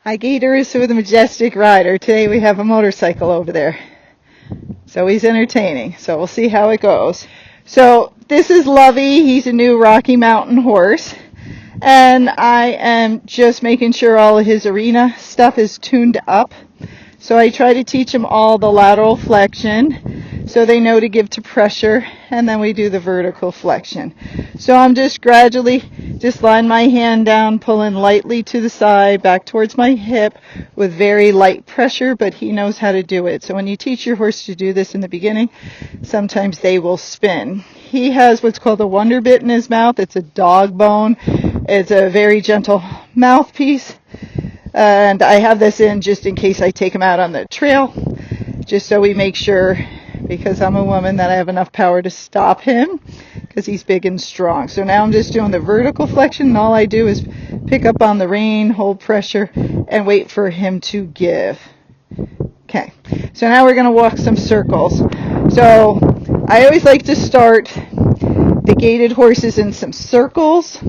Hi, Gators with the Majestic rider. Today we have a motorcycle over there. So he's entertaining. So we'll see how it goes. So this is Lovey. He's a new Rocky Mountain horse. And I am just making sure all of his arena stuff is tuned up. So I try to teach them all the lateral flexion so they know to give to pressure, and then we do the vertical flexion. So I'm just gradually just laying my hand down, pulling lightly to the side, back towards my hip with very light pressure, but he knows how to do it. So when you teach your horse to do this in the beginning, sometimes they will spin. He has what's called a wonder bit in his mouth. It's a dog bone. It's a very gentle mouthpiece. And I have this in just in case I take him out on the trail, just so we make sure, because I'm a woman, that I have enough power to stop him, because he's big and strong. So now I'm just doing the vertical flexion, and all I do is pick up on the rein, hold pressure, and wait for him to give. Okay, so now we're going to walk some circles. So I always like to start the gaited horses in some circles,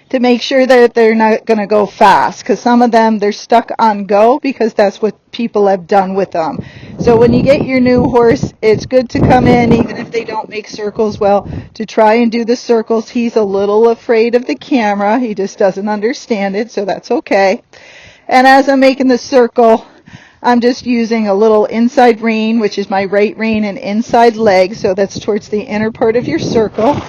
to make sure that they're not going to go fast, because some of them, they're stuck on go because that's what people have done with them. So when you get your new horse, it's good to come in, even if they don't make circles well, to try and do the circles. He's a little afraid of the camera. He just doesn't understand it, so that's okay. And as I'm making the circle, I'm just using a little inside rein, which is my right rein, and inside leg, so that's towards the inner part of your circle.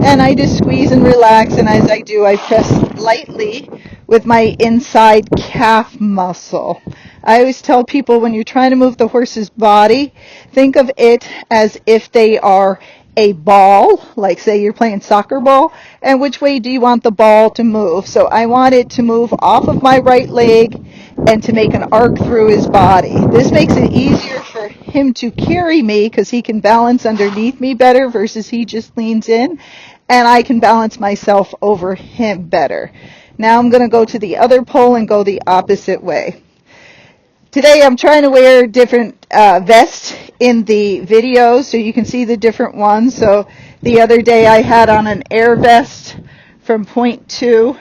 And I just squeeze and relax, and as I do, I press lightly with my inside calf muscle. I always tell people, when you're trying to move the horse's body, think of it as if they are a ball, like say you're playing soccer ball, and which way do you want the ball to move? So I want it to move off of my right leg and to make an arc through his body. This makes it easier for him to carry me, because he can balance underneath me better versus he just leans in, and I can balance myself over him better. Now I'm going to go to the other pole and go the opposite way. Today I'm trying to wear different vests in the video so you can see the different ones. So the other day I had on an air vest from Point 2.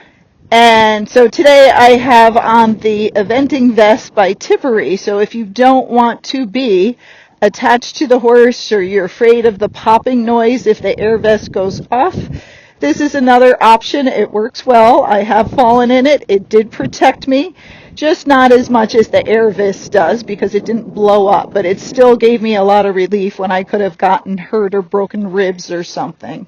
And so today I have on the eventing vest by Tippery. So if you don't want to be attached to the horse, or you're afraid of the popping noise if the air vest goes off, this is another option. It works well. I have fallen in it. It did protect me, just not as much as the air vest does, because it didn't blow up, but it still gave me a lot of relief when I could have gotten hurt or broken ribs or something.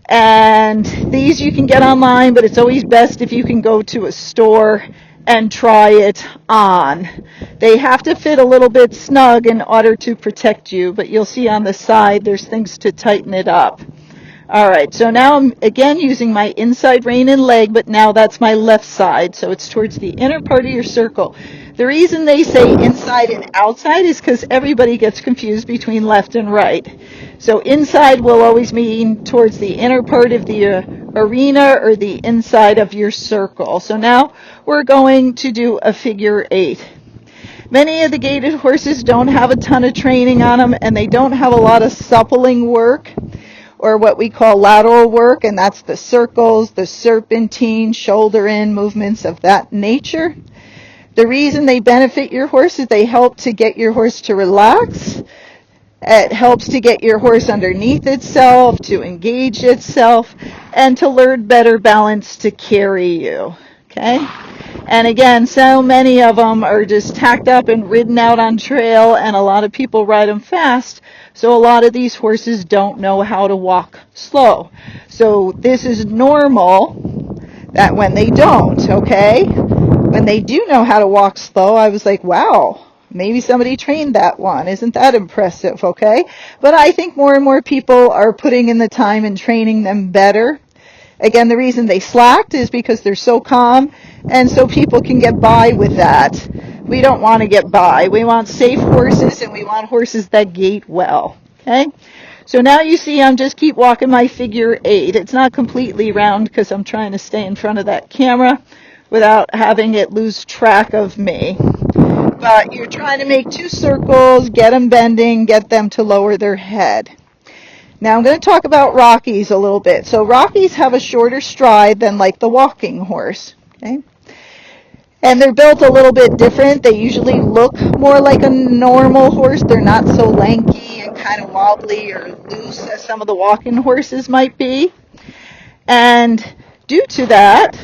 And these you can get online, but it's always best if you can go to a store and try it on. They have to fit a little bit snug in order to protect you, but you'll see on the side there's things to tighten it up. All right, so now I'm again using my inside rein and leg, but now that's my left side, so it's towards the inner part of your circle. The reason they say inside and outside is because everybody gets confused between left and right. So inside will always mean towards the inner part of the arena or the inside of your circle. So now we're going to do a figure 8. Many of the gaited horses don't have a ton of training on them, and they don't have a lot of suppling work, or what we call lateral work, and that's the circles, the serpentine, shoulder in movements of that nature. The reason they benefit your horse is they help to get your horse to relax. It helps to get your horse underneath itself, to engage itself, and to learn better balance to carry you. Okay? And again, so many of them are just tacked up and ridden out on trail, and a lot of people ride them fast. So a lot of these horses don't know how to walk slow. So this is normal that when they don't, okay? When they do know how to walk slow, I was like, wow, maybe somebody trained that one. Isn't that impressive, okay? But I think more and more people are putting in the time and training them better. Again, the reason they slacked is because they're so calm, and so people can get by with that. We don't want to get by. We want safe horses, and we want horses that gait well, okay? So now you see I'm just keep walking my figure 8. It's not completely round because I'm trying to stay in front of that camera without having it lose track of me. But you're trying to make 2 circles, get them bending, get them to lower their head. Now I'm going to talk about Rockies a little bit. So Rockies have a shorter stride than like the walking horse. Okay? And they're built a little bit different. They usually look more like a normal horse. They're not so lanky and kind of wobbly or loose as some of the walking horses might be. And due to that,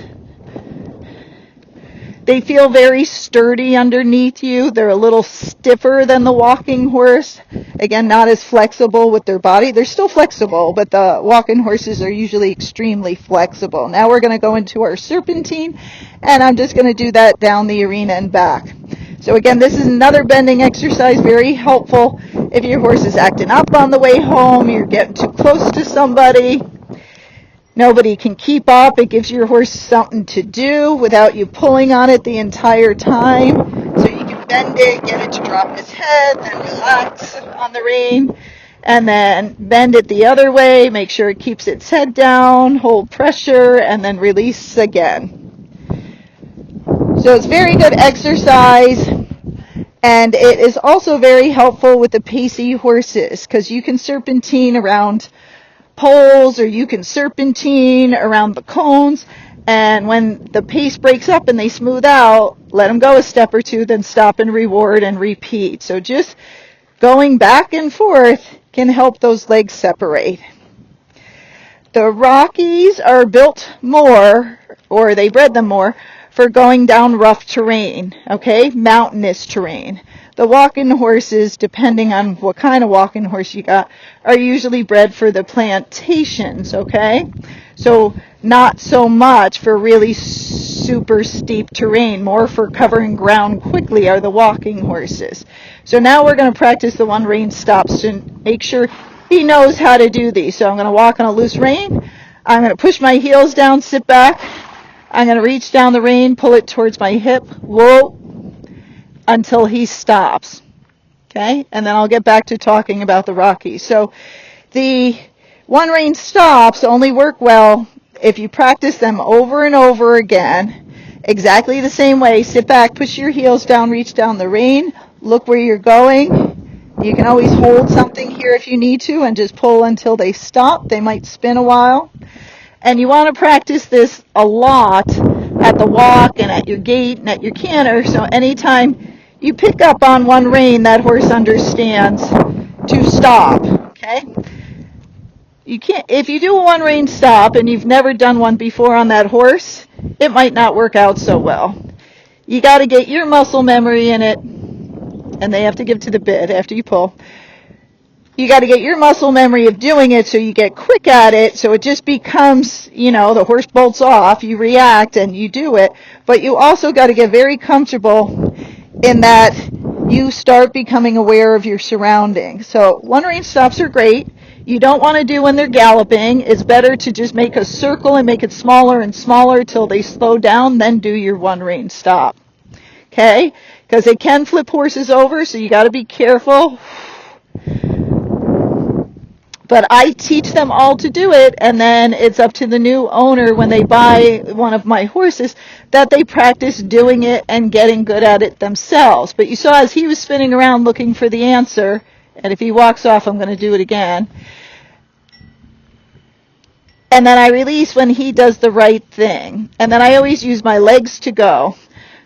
they feel very sturdy underneath you. They're a little stiffer than the walking horse. Again, not as flexible with their body. They're still flexible, but the walking horses are usually extremely flexible. Now we're going to go into our serpentine, and I'm just going to do that down the arena and back. So again, this is another bending exercise, very helpful if your horse is acting up on the way home, you're getting too close to somebody, nobody can keep up. It gives your horse something to do without you pulling on it the entire time. So you can bend it, get it to drop its head, then relax on the rein, and then bend it the other way, make sure it keeps its head down, hold pressure, and then release again. So it's very good exercise, and it is also very helpful with the pacey horses because you can serpentine around poles or you can serpentine around the cones, and when the pace breaks up and they smooth out, let them go a step or two, then stop and reward and repeat. So just going back and forth can help those legs separate. The Rockies are built more, or they bred them more, for going down rough terrain, okay, mountainous terrain. The walking horses, depending on what kind of walking horse you got, are usually bred for the plantations, okay? So not so much for really super steep terrain, more for covering ground quickly are the walking horses. So now we're going to practice the one rein stops to make sure he knows how to do these. So I'm going to walk on a loose rein. I'm going to push my heels down, sit back. I'm going to reach down the rein, pull it towards my hip, whoa, until he stops. Okay? And then I'll get back to talking about the Rockies. So the one rein stops only work well if you practice them over and over again, exactly the same way. Sit back, push your heels down, reach down the rein, look where you're going. You can always hold something here if you need to and just pull until they stop. They might spin a while. And you want to practice this a lot at the walk and at your gait and at your canter. So anytime you pick up on one rein, that horse understands to stop. Okay? You can't, if you do a one rein stop and you've never done one before on that horse, it might not work out so well. You got to get your muscle memory in it, and they have to give to the bit after you pull. You got to get your muscle memory of doing it so you get quick at it, so it just becomes, the horse bolts off, you react and you do it, but you also got to get very comfortable in that you start becoming aware of your surroundings. So one rein stops are great. You don't want to do when they're galloping. It's better to just make a circle and make it smaller and smaller till they slow down, then do your one rein stop. Okay? Because they can flip horses over, so you got to be careful. But I teach them all to do it, and then it's up to the new owner when they buy one of my horses that they practice doing it and getting good at it themselves. But you saw as he was spinning around looking for the answer, and if he walks off, I'm going to do it again. And then I release when he does the right thing. And then I always use my legs to go.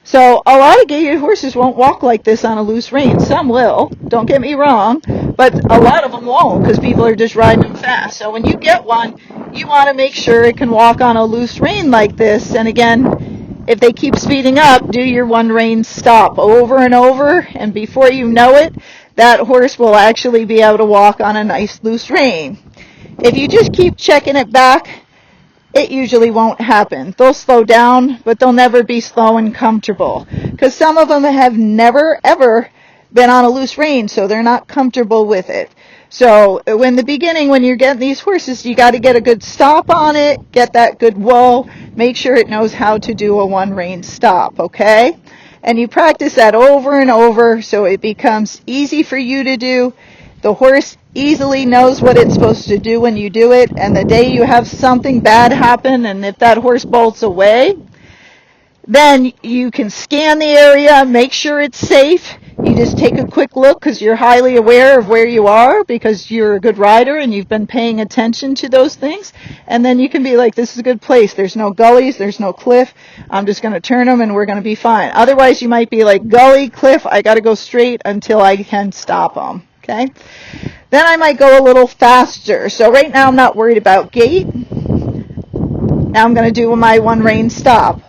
So a lot of gaited horses won't walk like this on a loose rein. Some will, don't get me wrong, but a lot of them won't because people are just riding them fast. So when you get one, you want to make sure it can walk on a loose rein like this. And again, if they keep speeding up, do your one rein stop over and over, and before you know it, that horse will actually be able to walk on a nice loose rein. If you just keep checking it back, it usually won't happen. They'll slow down, but they'll never be slow and comfortable. Because some of them have never, ever been on a loose rein, so they're not comfortable with it. So in the beginning, when you're getting these horses, you got to get a good stop on it, get that good whoa, make sure it knows how to do a one rein stop, okay? And you practice that over and over so it becomes easy for you to do. The horse easily knows what it's supposed to do when you do it, and the day you have something bad happen, and if that horse bolts away, then you can scan the area, make sure it's safe, You just take a quick look because you're highly aware of where you are because you're a good rider and you've been paying attention to those things. And then you can be like, this is a good place. There's no gullies. There's no cliff. I'm just going to turn them and we're going to be fine. Otherwise, you might be like, gully, cliff, I got to go straight until I can stop them. Okay? Then I might go a little faster. So right now I'm not worried about gait. Now I'm going to do my one rein stop.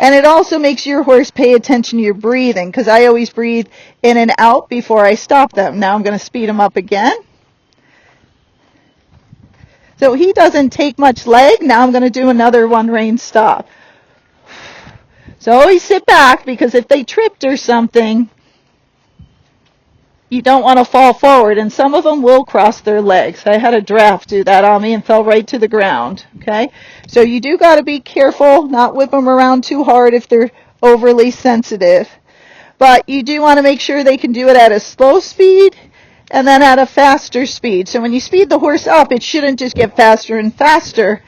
And it also makes your horse pay attention to your breathing because I always breathe in and out before I stop them. Now I'm going to speed them up again. So he doesn't take much leg. Now I'm going to do another one rein stop. So always sit back because if they tripped or something, you don't want to fall forward, and some of them will cross their legs. I had a draft do that on me and fell right to the ground, okay? So you do got to be careful, not whip them around too hard if they're overly sensitive. But you do want to make sure they can do it at a slow speed and then at a faster speed. So when you speed the horse up, it shouldn't just get faster and faster.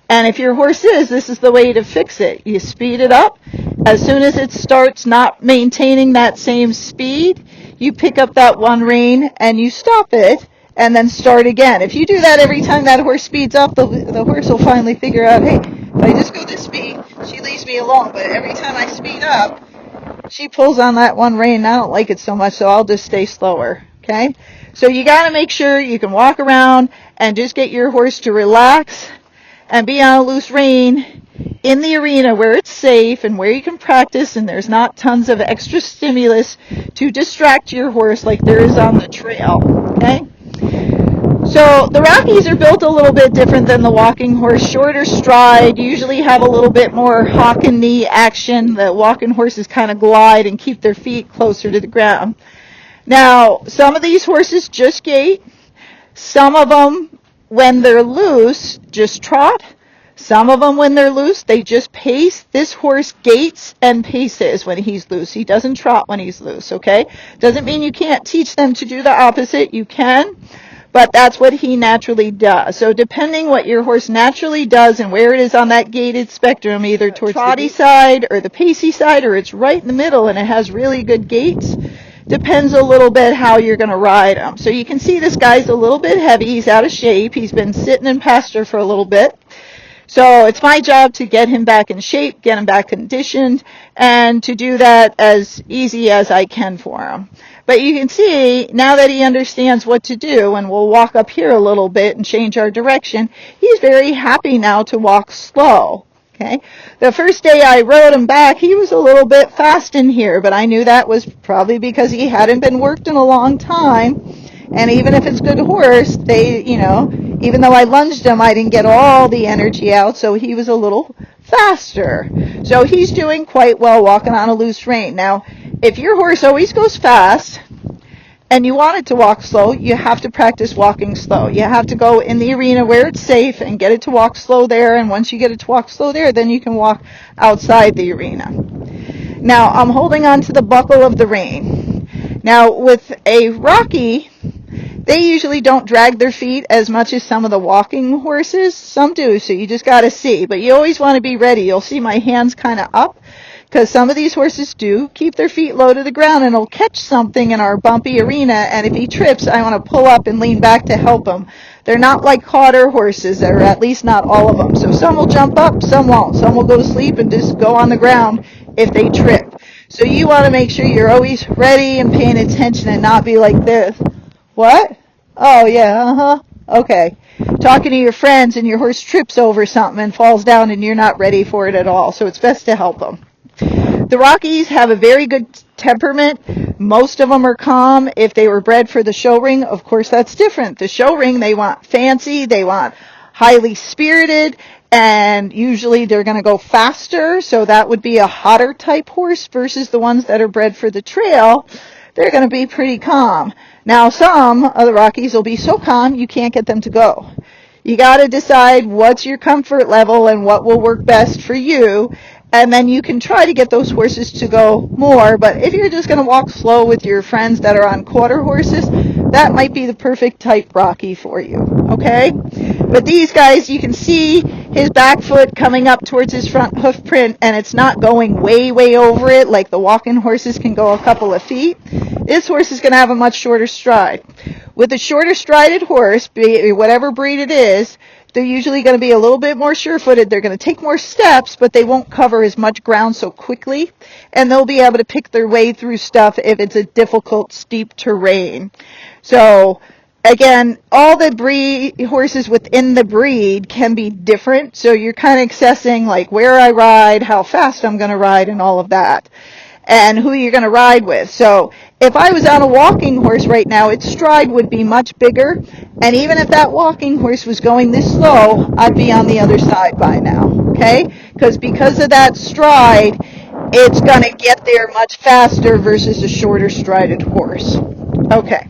And if your horse is, this is the way to fix it. You speed it up. As soon as it starts not maintaining that same speed, you pick up that one rein and you stop it and then start again. If you do that every time that horse speeds up, the horse will finally figure out, hey, if I just go this speed, she leaves me alone. But every time I speed up, she pulls on that one rein and I don't like it so much, so I'll just stay slower. Okay? So you got to make sure you can walk around and just get your horse to relax and be on a loose rein in the arena where it's safe and where you can practice and there's not tons of extra stimulus to distract your horse like there is on the trail. Okay? So the Rockies are built a little bit different than the walking horse. Shorter stride, usually have a little bit more hock and knee action. The walking horses kind of glide and keep their feet closer to the ground. Now, some of these horses just gait. Some of them, when they're loose, just trot. Some of them, when they're loose, they just pace. This horse gaits and paces when he's loose. He doesn't trot when he's loose, okay? Doesn't mean you can't teach them to do the opposite. You can, but that's what he naturally does. So depending what your horse naturally does and where it is on that gaited spectrum, either towards the trotty side or the pacey side, or it's right in the middle and it has really good gaits, depends a little bit how you're going to ride him. So you can see this guy's a little bit heavy. He's out of shape. He's been sitting in pasture for a little bit. So it's my job to get him back in shape, get him back conditioned, and to do that as easy as I can for him. But you can see, now that he understands what to do, and we'll walk up here a little bit and change our direction, he's very happy now to walk slow. Okay. The first day I rode him back, he was a little bit fast in here, but I knew that was probably because he hadn't been worked in a long time. And even if it's good horse, they, even though I lunged him, I didn't get all the energy out, so he was a little faster. So he's doing quite well walking on a loose rein. Now, if your horse always goes fast and you want it to walk slow, you have to practice walking slow. You have to go in the arena where it's safe and get it to walk slow there, and once you get it to walk slow there, then you can walk outside the arena. Now, I'm holding on to the buckle of the rein. Now, with a Rocky, they usually don't drag their feet as much as some of the walking horses. Some do, so you just got to see. But you always want to be ready. You'll see my hands kind of up because some of these horses do keep their feet low to the ground and will catch something in our bumpy arena. And if he trips, I want to pull up and lean back to help him. They're not like quarter horses, or at least not all of them. So some will jump up, some won't. Some will go to sleep and just go on the ground if they trip. So you want to make sure you're always ready and paying attention and not be like this. What? Oh, yeah, okay. Talking to your friends and your horse trips over something and falls down and you're not ready for it at all. So it's best to help them. The Rockies have a very good temperament. Most of them are calm. If they were bred for the show ring, of course, that's different. The show ring, they want fancy, they want highly spirited, and usually they're going to go faster. So that would be a hotter type horse versus the ones that are bred for the trail. They're going to be pretty calm. Now, some of the Rockies will be so calm you can't get them to go. You got to decide what's your comfort level and what will work best for you, and then you can try to get those horses to go more. But if you're just going to walk slow with your friends that are on quarter horses, that might be the perfect type Rocky for you, okay? But these guys, you can see his back foot coming up towards his front hoof print, and it's not going way, way over it like the walking horses can go a couple of feet. This horse is going to have a much shorter stride. With a shorter strided horse, whatever breed it is, they're usually going to be a little bit more sure-footed. They're going to take more steps, but they won't cover as much ground so quickly, and they'll be able to pick their way through stuff if it's a difficult, steep terrain. So, again, all the breed horses within the breed can be different, so you're kind of assessing like where I ride, how fast I'm going to ride, and all of that, and who you're going to ride with. So if I was on a walking horse right now, its stride would be much bigger, and even if that walking horse was going this slow, I'd be on the other side by now, okay? Because of that stride, it's going to get there much faster versus a shorter strided horse. Okay.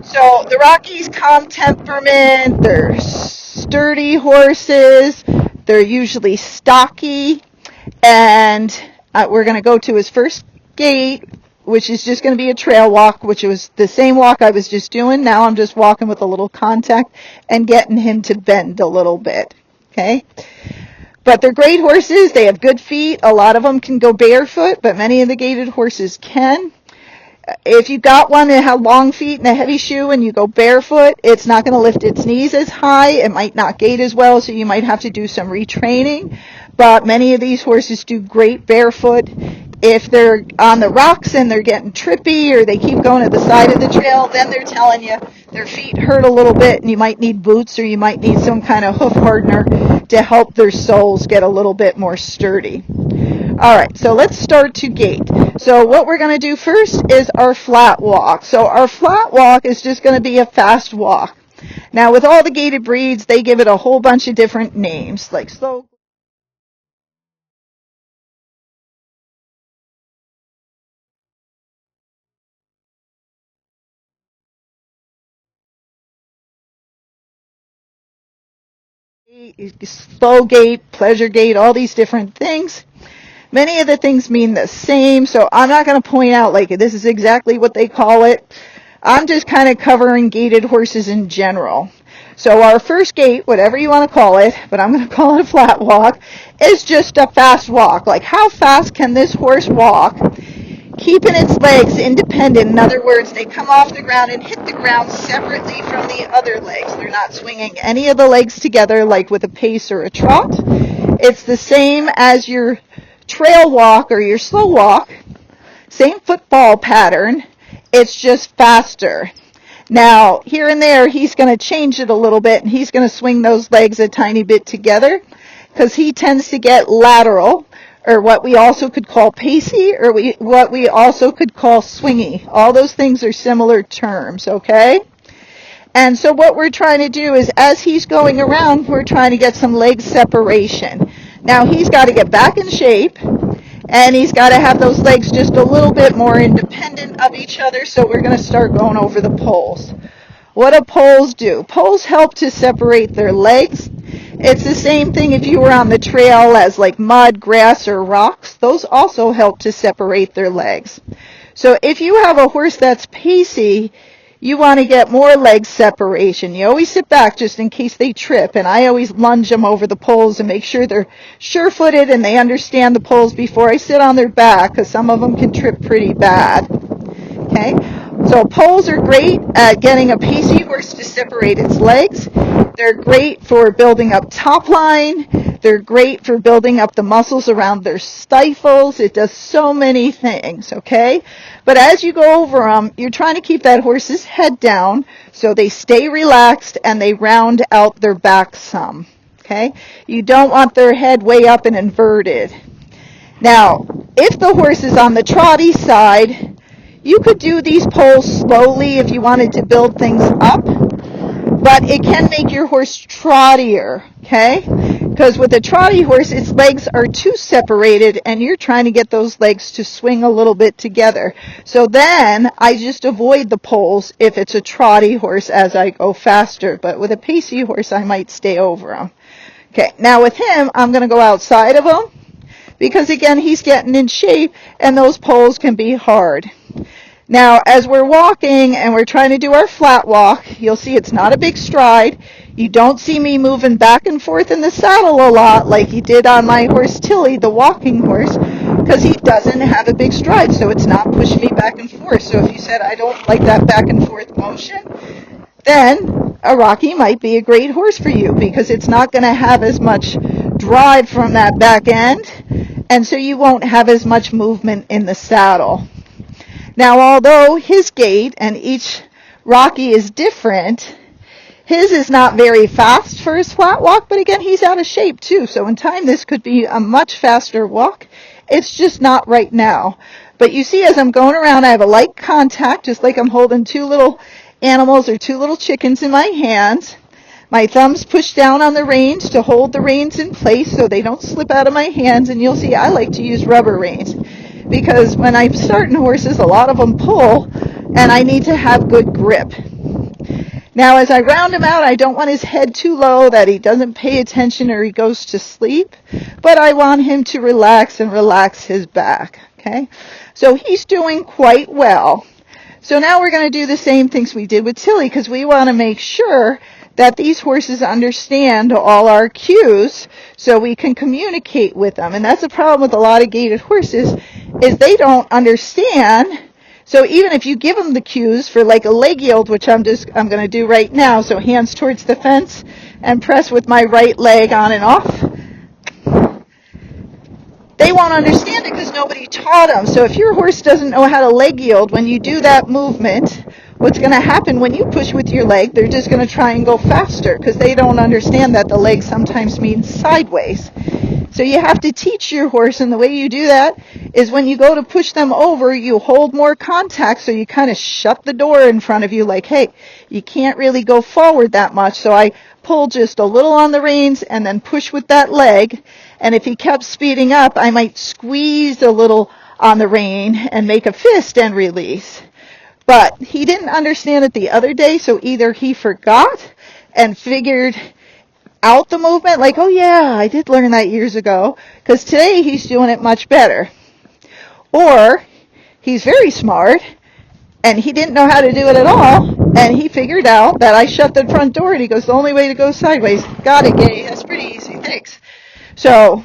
So the Rockies, calm temperament, they're sturdy horses, they're usually stocky, and we're going to go to his first gait, which is just going to be a trail walk, which was the same walk I was just doing. Now I'm just walking with a little contact and getting him to bend a little bit, okay? But they're great horses. They have good feet. A lot of them can go barefoot, but many of the gaited horses can. If you got one that had long feet and a heavy shoe and you go barefoot, it's not going to lift its knees as high. It might not gait as well, so you might have to do some retraining. But many of these horses do great barefoot. If they're on the rocks and they're getting trippy or they keep going to the side of the trail, then they're telling you their feet hurt a little bit and you might need boots or you might need some kind of hoof hardener to help their soles get a little bit more sturdy. All right, so let's start to gait. So what we're going to do first is our flat walk. So our flat walk is just going to be a fast walk. Now, with all the gaited breeds, they give it a whole bunch of different names, like slow, gait, pleasure gait, all these different things. Many of the things mean the same, so I'm not going to point out like this is exactly what they call it. I'm just kind of covering gaited horses in general. So our first gait, whatever you want to call it, but I'm going to call it a flat walk, is just a fast walk. Like how fast can this horse walk, keeping its legs independent? In other words, they come off the ground and hit the ground separately from the other legs. They're not swinging any of the legs together like with a pace or a trot. It's the same as your trail walk or your slow walk, same football pattern, it's just faster. Now, here and there, he's going to change it a little bit, and he's going to swing those legs a tiny bit together, because he tends to get lateral, or what we also could call pacey, or what we also could call swingy. All those things are similar terms, okay? And so what we're trying to do is, as he's going around, we're trying to get some leg separation. Now, he's got to get back in shape, and he's got to have those legs just a little bit more independent of each other, so we're going to start going over the poles. What do poles do? Poles help to separate their legs. It's the same thing if you were on the trail as like mud, grass, or rocks. Those also help to separate their legs. So if you have a horse that's pacey, you want to get more leg separation. You always sit back just in case they trip, and I always lunge them over the poles and make sure they're sure-footed and they understand the poles before I sit on their back, because some of them can trip pretty bad. Okay, so poles are great at getting a pacey horse to separate its legs. They're great for building up top line. They're great for building up the muscles around their stifles. It does so many things, okay? But as you go over them, you're trying to keep that horse's head down so they stay relaxed and they round out their back some, okay? You don't want their head way up and inverted. Now, if the horse is on the trotty side, you could do these poles slowly if you wanted to build things up, but it can make your horse trottier, okay? Because with a trotty horse, its legs are too separated, and you're trying to get those legs to swing a little bit together. So then I just avoid the poles if it's a trotty horse as I go faster. But with a pacey horse, I might stay over him. Okay, now with him, I'm going to go outside of him because, again, he's getting in shape, and those poles can be hard. Now, as we're walking and we're trying to do our flat walk, you'll see it's not a big stride. You don't see me moving back and forth in the saddle a lot like you did on my horse Tilly, the walking horse, because he doesn't have a big stride, so it's not pushing me back and forth. So if you said I don't like that back and forth motion, then a Rocky might be a great horse for you because it's not going to have as much drive from that back end, and so you won't have as much movement in the saddle. Now, although his gait and each Rocky is different, his is not very fast for his flat walk, but again, he's out of shape too. So in time, this could be a much faster walk. It's just not right now. But you see, as I'm going around, I have a light contact, just like I'm holding two little animals or two little chickens in my hands. My thumbs push down on the reins to hold the reins in place so they don't slip out of my hands. And you'll see I like to use rubber reins because when I'm starting horses, a lot of them pull, and I need to have good grip. Now, as I round him out, I don't want his head too low that he doesn't pay attention or he goes to sleep, but I want him to relax and relax his back, okay? So he's doing quite well. So now we're going to do the same things we did with Tilly because we want to make sure that these horses understand all our cues so we can communicate with them. And that's a problem with a lot of gaited horses is they don't understand. So even if you give them the cues for like a leg yield, which I'm going to do right now, so hands towards the fence and press with my right leg on and off, they won't understand it because nobody taught them. So if your horse doesn't know how to leg yield, when you do that movement, what's going to happen when you push with your leg, they're just going to try and go faster because they don't understand that the leg sometimes means sideways. So you have to teach your horse, and the way you do that is when you go to push them over, you hold more contact, so you kind of shut the door in front of you like, hey, you can't really go forward that much, so I pull just a little on the reins and then push with that leg, and if he kept speeding up, I might squeeze a little on the rein and make a fist and release. But he didn't understand it the other day, so either he forgot and figured out the movement, like, oh yeah, I did learn that years ago, because today he's doing it much better. Or he's very smart, and he didn't know how to do it at all, and he figured out that I shut the front door, and he goes, the only way to go sideways. Got it, Gaye. That's pretty easy. Thanks. So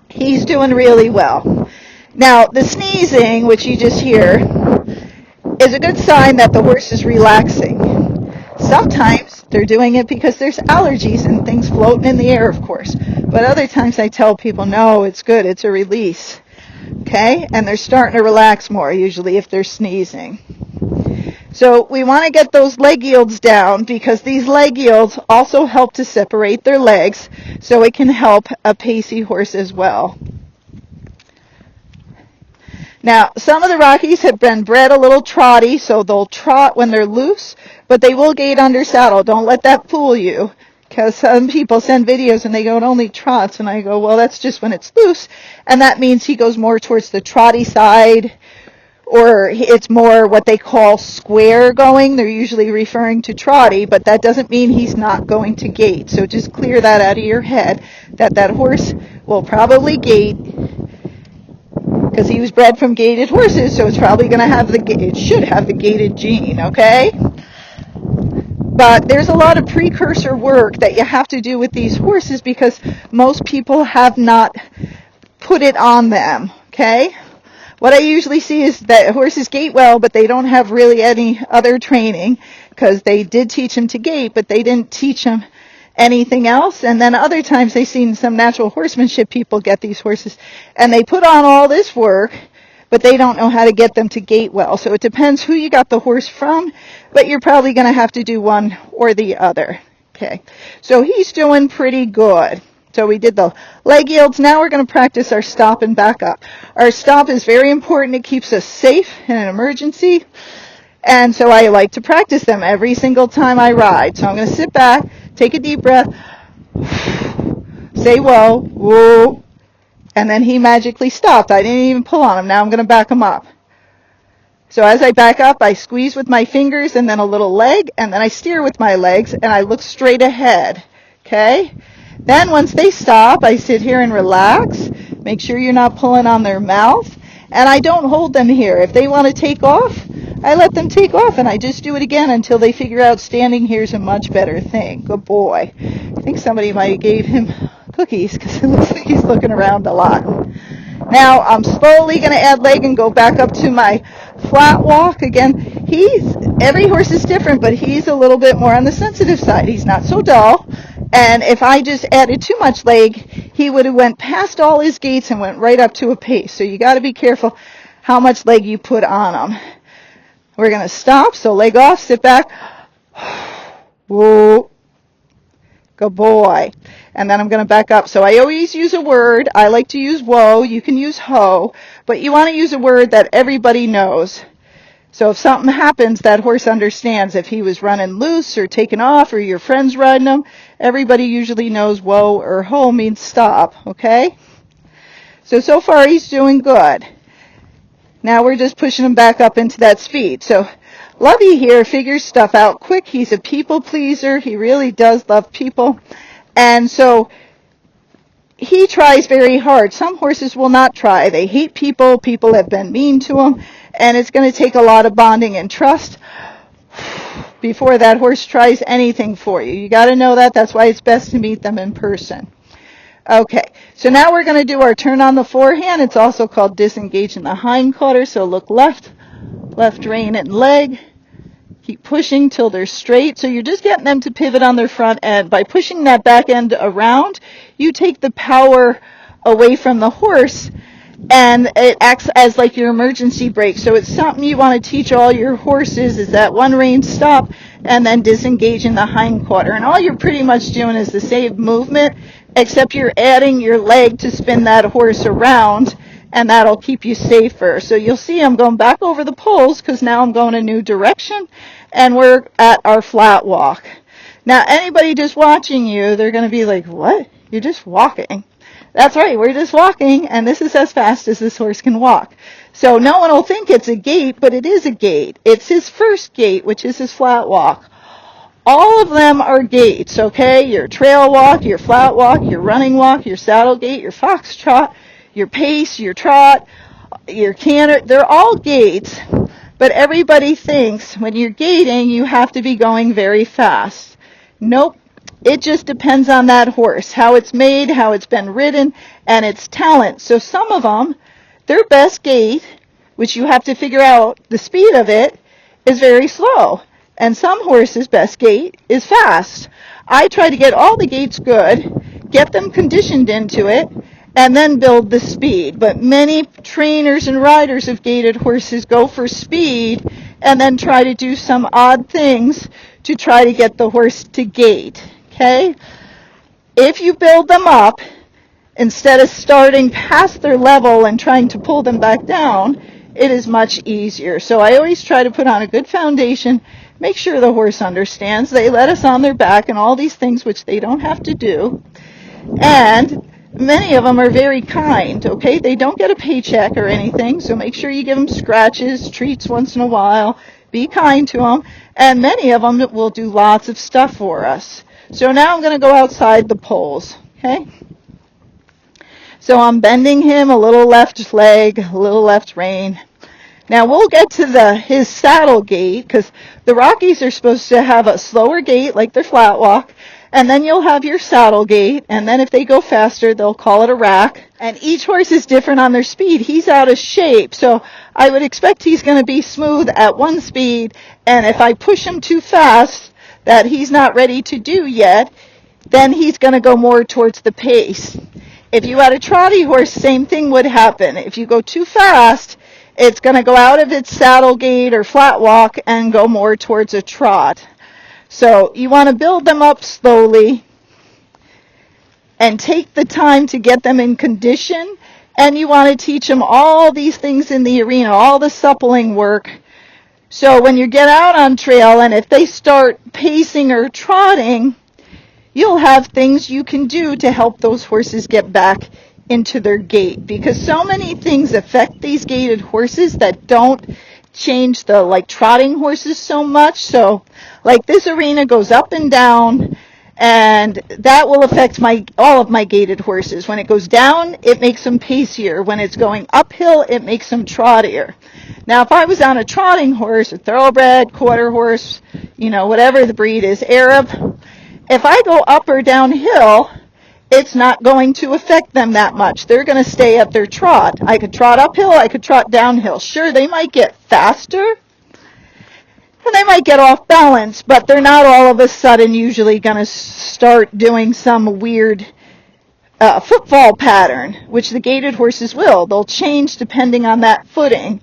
he's doing really well. Now, the sneezing, which you just hear, is a good sign that the horse is relaxing. Sometimes they're doing it because there's allergies and things floating in the air, of course. But other times I tell people, no, it's good. It's a release. Okay? And they're starting to relax more, usually, if they're sneezing. So we want to get those leg yields down because these leg yields also help to separate their legs, so it can help a pacey horse as well. Now, some of the Rockies have been bred a little trotty, so they'll trot when they're loose, but they will gait under saddle. Don't let that fool you, because some people send videos and they go, it only trots, and I go, well, that's just when it's loose, and that means he goes more towards the trotty side, or it's more what they call square going. They're usually referring to trotty, but that doesn't mean he's not going to gait. So just clear that out of your head, that horse will probably gait, because he was bred from gaited horses, so it's probably going to have it should have the gaited gene, okay? But there's a lot of precursor work that you have to do with these horses because most people have not put it on them, okay? What I usually see is that horses gait well, but they don't have really any other training because they did teach them to gait, but they didn't teach them anything else. And then other times they've seen some natural horsemanship people get these horses and they put on all this work, but they don't know how to get them to gait well. So it depends who you got the horse from, but you're probably going to have to do one or the other. Okay, so he's doing pretty good. So we did the leg yields. Now we're going to practice our stop and back up. Our stop is very important. It keeps us safe in an emergency. And so I like to practice them every single time I ride. So I'm going to sit back, take a deep breath, say whoa, whoa, and then he magically stopped. I didn't even pull on him. Now I'm going to back him up. So as I back up, I squeeze with my fingers and then a little leg, and then I steer with my legs, and I look straight ahead. Okay? Then once they stop, I sit here and relax. Make sure you're not pulling on their mouth. And I don't hold them here. If they want to take off, I let them take off, and I just do it again until they figure out standing here is a much better thing. Good boy. I think somebody might have gave him cookies because it looks like he's looking around a lot. Now I'm slowly going to add leg and go back up to my flat walk. Again, every horse is different, but he's a little bit more on the sensitive side. He's not so dull. And if I just added too much leg, he would have went past all his gaits and went right up to a pace. So you got to be careful how much leg you put on him. We're going to stop. So leg off, sit back. Whoa. Good boy. And then I'm going to back up. So I always use a word. I like to use whoa. You can use ho. But you want to use a word that everybody knows. So if something happens, that horse understands. If he was running loose or taken off or your friend's riding him, everybody usually knows whoa or ho means stop. Okay? So far he's doing good. Now we're just pushing him back up into that speed. So Lovey here figures stuff out quick. He's a people pleaser. He really does love people. And so he tries very hard. Some horses will not try. They hate people. People have been mean to them. And it's going to take a lot of bonding and trust before that horse tries anything for you. You got to know that. That's why it's best to meet them in person. Okay, so now we're going to do our turn on the forehand. It's also called disengaging the hindquarters. So look left, rein and leg. Keep pushing till they're straight. So you're just getting them to pivot on their front end. By pushing that back end around, you take the power away from the horse, and it acts as like your emergency brake. So it's something you want to teach all your horses, is that one rein stop and then disengaging the hindquarter. And all you're pretty much doing is the same movement, except you're adding your leg to spin that horse around, and that'll keep you safer. So you'll see I'm going back over the poles because now I'm going a new direction, and we're at our flat walk. Now, anybody just watching you, they're going to be like, what? You're just walking. That's right, we're just walking, and this is as fast as this horse can walk. So no one will think it's a gait, but it is a gait. It's his first gait, which is his flat walk. All of them are gaits, okay? Your trail walk, your flat walk, your running walk, your saddle gait, your foxtrot, your pace, your trot, your canter. They're all gaits, but everybody thinks when you're gaiting, you have to be going very fast. Nope. It just depends on that horse, how it's made, how it's been ridden, and its talent. So some of them, their best gait, which you have to figure out the speed of it, is very slow. And some horses' best gait is fast. I try to get all the gaits good, get them conditioned into it, and then build the speed. But many trainers and riders of gaited horses go for speed and then try to do some odd things to try to get the horse to gait. Okay? If you build them up, instead of starting past their level and trying to pull them back down, it is much easier. So I always try to put on a good foundation, make sure the horse understands. They let us on their back and all these things which they don't have to do. And many of them are very kind, okay? They don't get a paycheck or anything, so make sure you give them scratches, treats once in a while. Be kind to them. And many of them will do lots of stuff for us. So now I'm going to go outside the poles, okay? So I'm bending him, a little left leg, a little left rein. Now we'll get to his saddle gait, because the Rockies are supposed to have a slower gait, like their flat walk, and then you'll have your saddle gait, and then if they go faster, they'll call it a rack. And each horse is different on their speed. He's out of shape, so I would expect he's going to be smooth at one speed, and if I push him too fast, that he's not ready to do yet, then he's going to go more towards the pace. If you had a trotty horse, same thing would happen. If you go too fast, it's going to go out of its saddle gait or flat walk and go more towards a trot. So you want to build them up slowly and take the time to get them in condition, and you want to teach them all these things in the arena, all the suppling work. So when you get out on trail, and if they start pacing or trotting, you'll have things you can do to help those horses get back into their gait. Because so many things affect these gaited horses that don't change the trotting horses so much. So like this arena goes up and down, And that will affect all of my gaited horses. When it goes down, it makes them pacier. When it's going uphill, it makes them trottier. Now, if I was on a trotting horse, a thoroughbred, quarter horse, whatever the breed is, Arab, if I go up or downhill, it's not going to affect them that much. They're going to stay at their trot. I could trot uphill, I could trot downhill. Sure, they might get faster, and they might get off balance, but they're not all of a sudden usually going to start doing some weird footfall pattern, which the gaited horses will. They'll change depending on that footing.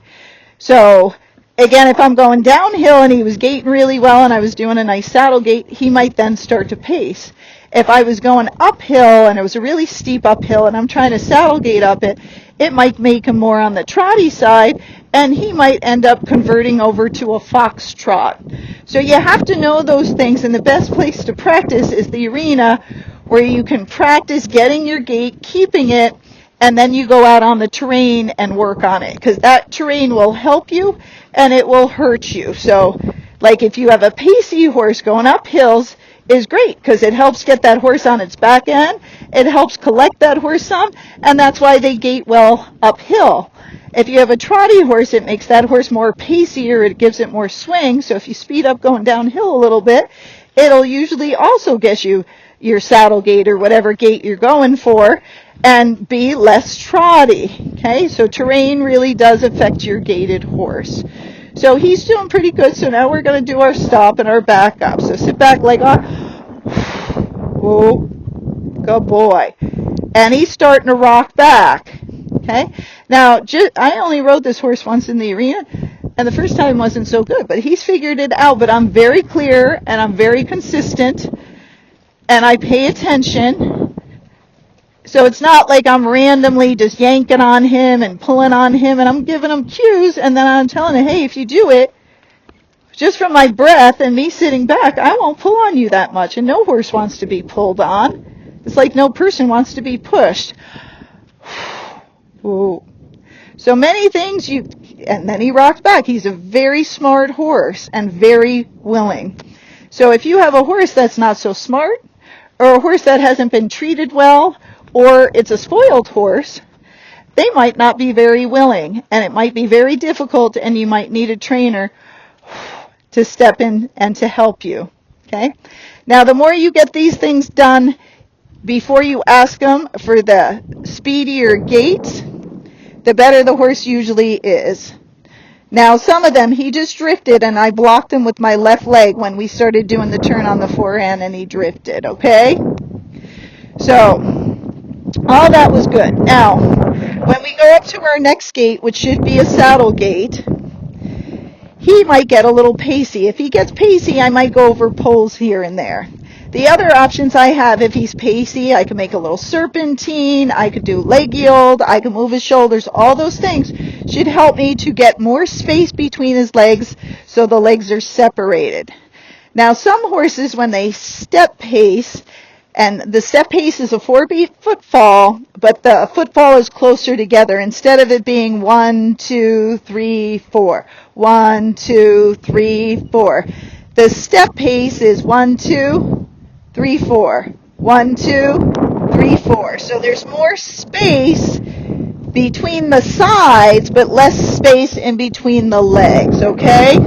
So, again, if I'm going downhill and he was gaiting really well and I was doing a nice saddle gait, he might then start to pace. If I was going uphill and it was a really steep uphill and I'm trying to saddle gait up it, it might make him more on the trotty side, and he might end up converting over to a foxtrot. So you have to know those things, and the best place to practice is the arena, where you can practice getting your gait, keeping it, and then you go out on the terrain and work on it, because that terrain will help you and it will hurt you. So, like if you have a pacey horse going up hills, is great because it helps get that horse on its back end. It helps collect that horse some, and that's why they gait well uphill. If you have a trotty horse, it makes that horse more pacier. It gives it more swing. So if you speed up going downhill a little bit, it'll usually also get you your saddle gait or whatever gait you're going for and be less trotty. Okay, so terrain really does affect your gaited horse. So he's doing pretty good. So now we're going to do our stop and our back up. So sit back, leg on. Oh, good boy. And he's starting to rock back. Okay. Now, I only rode this horse once in the arena, and the first time wasn't so good. But he's figured it out. But I'm very clear, and I'm very consistent, and I pay attention. So it's not like I'm randomly just yanking on him and pulling on him, and I'm giving him cues, and then I'm telling him, hey, if you do it, just from my breath and me sitting back, I won't pull on you that much. And no horse wants to be pulled on. It's like no person wants to be pushed. Ooh. So many things and then he rocked back. He's a very smart horse and very willing. So if you have a horse that's not so smart, or a horse that hasn't been treated well, or it's a spoiled horse, they might not be very willing, and it might be very difficult, and you might need a trainer to step in and to help you. Okay? Now, the more you get these things done before you ask them for the speedier gaits, the better the horse usually is. Now, some of them, he just drifted, and I blocked him with my left leg when we started doing the turn on the forehand, and he drifted, okay? So, all that was good. Now, when we go up to our next gait, which should be a saddle gait, he might get a little pacey. If he gets pacey, I might go over poles here and there. The other options I have, if he's pacey, I can make a little serpentine, I could do leg yield, I can move his shoulders. All those things should help me to get more space between his legs so the legs are separated. Now, some horses, when they step pace, and the step pace is a 4-beat footfall, but the footfall is closer together. Instead of it being 1, 2, 3, 4, 1, 2, 3, 4. The step pace is 1, 2, 3, 4. 1, 2, 3, 4. So there's more space between the sides, but less space in between the legs, okay?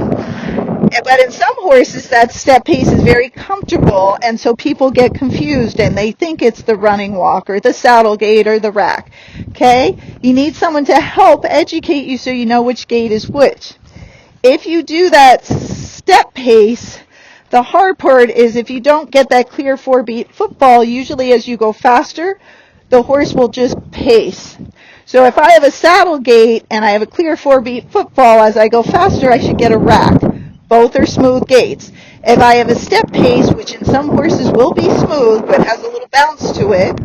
But in some horses, that step pace is very comfortable, and so people get confused, and they think it's the running walk or the saddle gait or the rack, okay? You need someone to help educate you so you know which gait is which. If you do that step pace, the hard part is if you don't get that clear 4-beat footfall, usually as you go faster, the horse will just pace. So if I have a saddle gait and I have a clear 4-beat footfall, as I go faster, I should get a rack. Both are smooth gaits. If I have a step pace, which in some horses will be smooth but has a little bounce to it,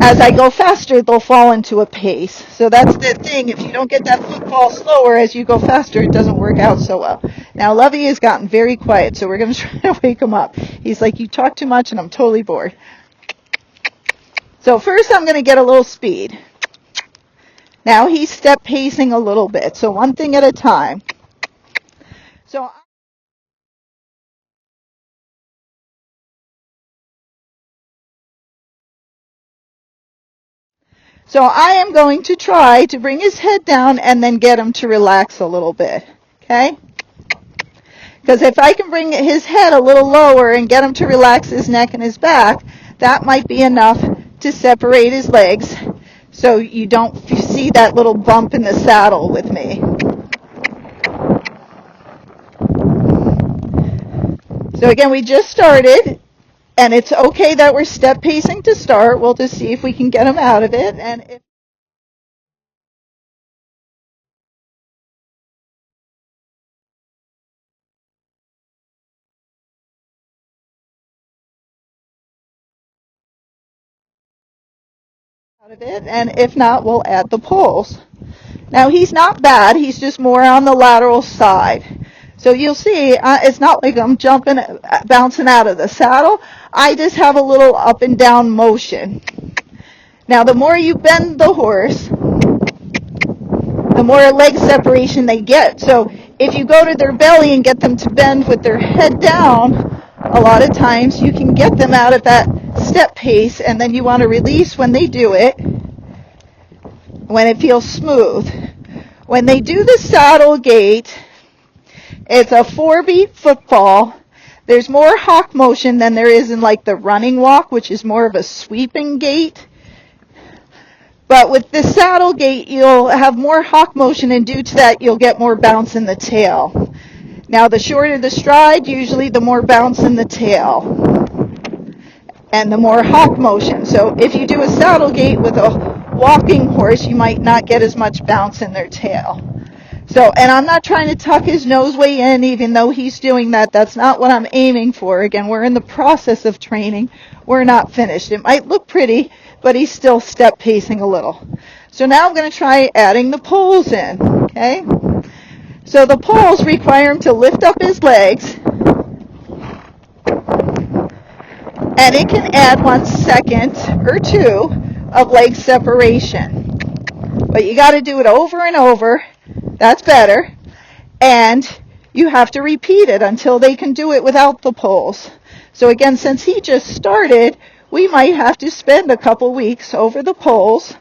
as I go faster, they'll fall into a pace. So that's the thing. If you don't get that footfall slower as you go faster, it doesn't work out so well. Now, Lovey has gotten very quiet, so we're going to try to wake him up. He's like, you talk too much, and I'm totally bored. So first, I'm going to get a little speed. Now he's step pacing a little bit, so one thing at a time. So So I am going to try to bring his head down and then get him to relax a little bit, okay? Because if I can bring his head a little lower and get him to relax his neck and his back, that might be enough to separate his legs so you don't see that little bump in the saddle with me. So again, we just started, and it's okay that we're step pacing to start. We'll just see if we can get him out of it. And if not, we'll add the pulls. Now, he's not bad. He's just more on the lateral side. So you'll see, it's not like I'm jumping, bouncing out of the saddle. I just have a little up and down motion. Now, the more you bend the horse, the more leg separation they get. So if you go to their belly and get them to bend with their head down, a lot of times you can get them out of that step pace, and then you want to release when they do it, when it feels smooth. When they do the saddle gait, it's a 4-beat football. There's more hawk motion than there is in like the running walk, which is more of a sweeping gait. But with the saddle gait, you'll have more hawk motion, and due to that, you'll get more bounce in the tail. Now, the shorter the stride, usually the more bounce in the tail and the more hawk motion. So if you do a saddle gait with a walking horse, you might not get as much bounce in their tail. So, and I'm not trying to tuck his nose way in, even though he's doing that. That's not what I'm aiming for. Again, we're in the process of training. We're not finished. It might look pretty, but he's still step pacing a little. So now I'm going to try adding the pulls in, okay? So the pulls require him to lift up his legs, and it can add 1 second or 2 of leg separation. But you got to do it over and over. That's better. And you have to repeat it until they can do it without the pulls. So again, since he just started, we might have to spend a couple weeks over the pulls,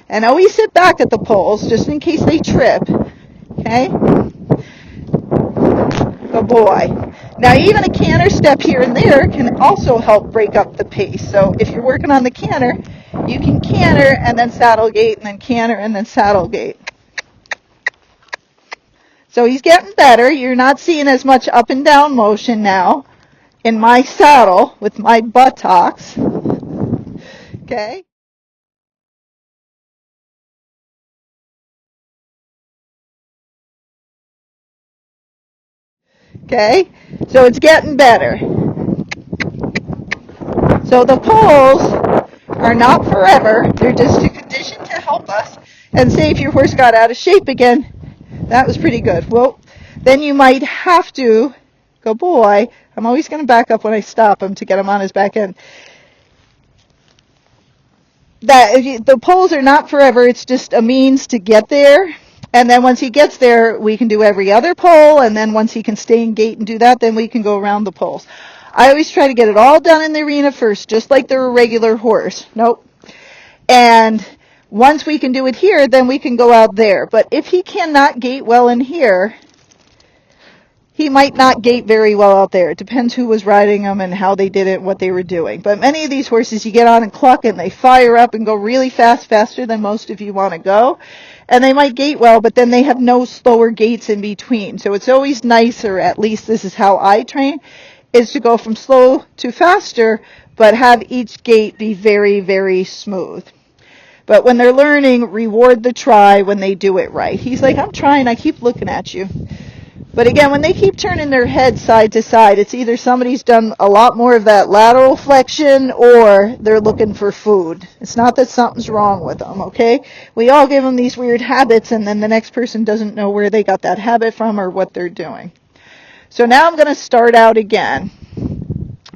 and always sit back at the pulls just in case they trip. Okay? Good boy. Now, even a canter step here and there can also help break up the pace. So if you're working on the canter, you can canter and then saddle gait, and then canter and then saddle gait. So he's getting better. You're not seeing as much up and down motion now in my saddle with my buttocks. Okay? Okay? So it's getting better. So the pulls are not forever. They're just a condition to help us. And say if your horse got out of shape again, that was pretty good. Well, then you might have to, good boy, I'm always going to back up when I stop him to get him on his back end. The pulls are not forever. It's just a means to get there. And then once he gets there, we can do every other pull. And then once he can stay in gait and do that, then we can go around the pulls. I always try to get it all done in the arena first, just like they're a regular horse. Nope. And once we can do it here, then we can go out there. But if he cannot gait well in here, he might not gait very well out there. It depends who was riding him and how they did it, what they were doing. But many of these horses, you get on and cluck, and they fire up and go really fast, faster than most of you want to go. And they might gait well, but then they have no slower gaits in between. So it's always nicer, at least this is how I train, is to go from slow to faster, but have each gait be very, very smooth. But when they're learning, reward the try when they do it right. He's like, I'm trying, I keep looking at you. But again, when they keep turning their head side to side, it's either somebody's done a lot more of that lateral flexion or they're looking for food. It's not that something's wrong with them, okay? We all give them these weird habits, and then the next person doesn't know where they got that habit from or what they're doing. So now I'm going to start out again.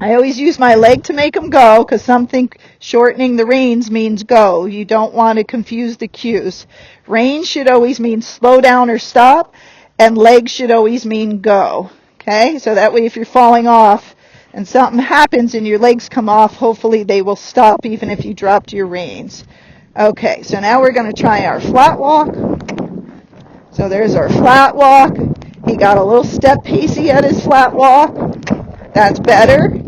I always use my leg to make them go, because some think shortening the reins means go. You don't want to confuse the cues. Rein should always mean slow down or stop, and legs should always mean go. Okay? So that way if you're falling off and something happens and your legs come off, hopefully they will stop even if you dropped your reins. Okay, so now we're going to try our flat walk. So there's our flat walk. He got a little step pacey at his flat walk. That's better.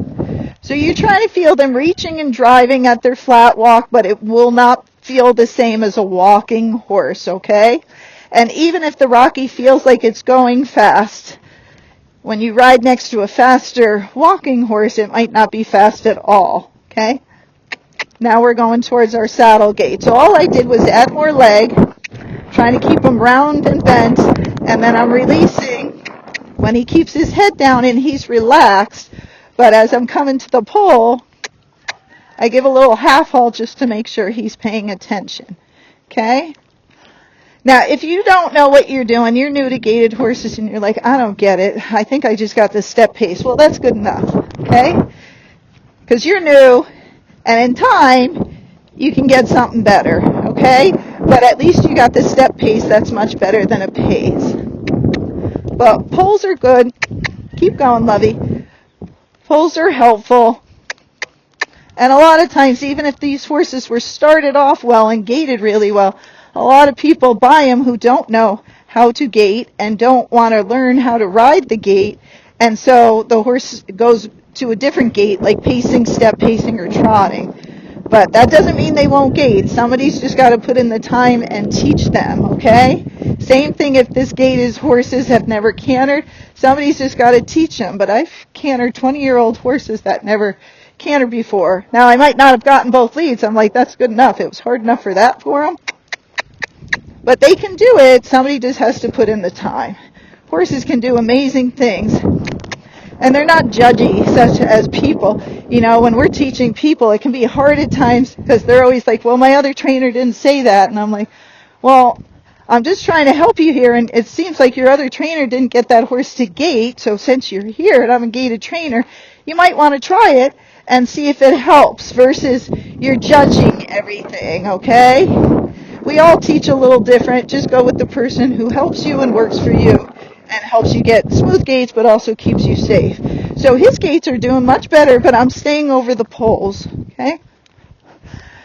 So you're trying to feel them reaching and driving at their flat walk, but it will not feel the same as a walking horse, okay? And even if the Rocky feels like it's going fast, when you ride next to a faster walking horse, it might not be fast at all, okay? Now we're going towards our saddle gait. So all I did was add more leg, trying to keep him round and bent, and then I'm releasing when he keeps his head down and he's relaxed. But as I'm coming to the pole, I give a little half halt just to make sure he's paying attention, okay? Now, if you don't know what you're doing, you're new to gaited horses and you're like, I don't get it. I think I just got the step pace. Well, that's good enough, okay? Because you're new, and in time, you can get something better, okay? But at least you got the step pace. That's much better than a pace. But poles are good. Keep going, Lovey. Poles are helpful. And a lot of times, even if these horses were started off well and gaited really well, a lot of people buy them who don't know how to gait and don't want to learn how to ride the gait. And so the horse goes to a different gait, like pacing, step pacing, or trotting. But that doesn't mean they won't gait. Somebody's just got to put in the time and teach them, okay? Same thing if this gait is horses have never cantered. Somebody's just got to teach them. But I've cantered 20-year-old horses that never cantered before. Now, I might not have gotten both leads. I'm like, that's good enough. It was hard enough for that for them. But they can do it. Somebody just has to put in the time. Horses can do amazing things. And they're not judgy, such as people. You know, when we're teaching people, it can be hard at times because they're always like, well, my other trainer didn't say that. And I'm like, well, I'm just trying to help you here. And it seems like your other trainer didn't get that horse to gait. So since you're here and I'm a gaited trainer, you might want to try it and see if it helps versus you're judging everything, okay? We all teach a little different. Just go with the person who helps you and works for you and helps you get smooth gaits but also keeps you safe. So his gaits are doing much better, but I'm staying over the poles, okay?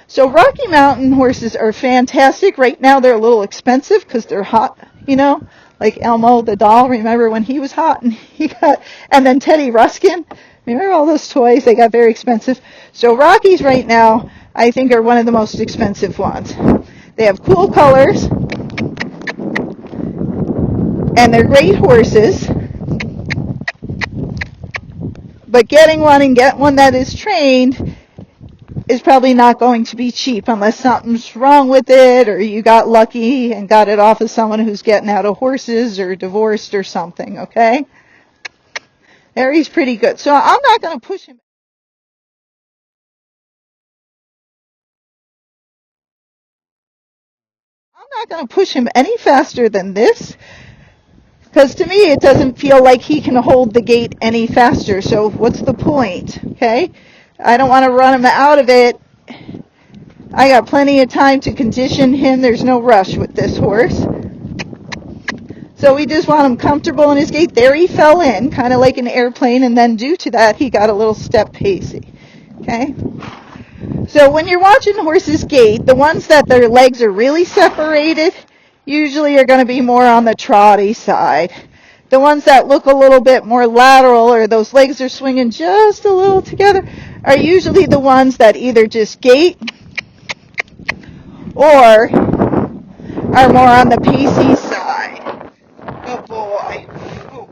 So Rocky Mountain horses are fantastic. Right now they're a little expensive because they're hot, you know, like Elmo the doll. Remember when he was hot and then Teddy Ruskin? Remember all those toys? They got very expensive. So Rockies right now, I think, are one of the most expensive ones. They have cool colors, and they're great horses. But getting one and get one that is trained is probably not going to be cheap unless something's wrong with it or you got lucky and got it off of someone who's getting out of horses or divorced or something, okay? There, he's pretty good. So I'm not going to push him. I'm not going to push him any faster than this because to me it doesn't feel like he can hold the gait any faster. So what's the point, okay? I don't want to run him out of it. I got plenty of time to condition him. There's no rush with this horse. So we just want him comfortable in his gait. There he fell in, kind of like an airplane, and then due to that, he got a little step pacey. Okay? So when you're watching horses gait, the ones that their legs are really separated usually are going to be more on the trotty side. The ones that look a little bit more lateral or those legs are swinging just a little together are usually the ones that either just gait or are more on the pacey side. Good boy. Ooh,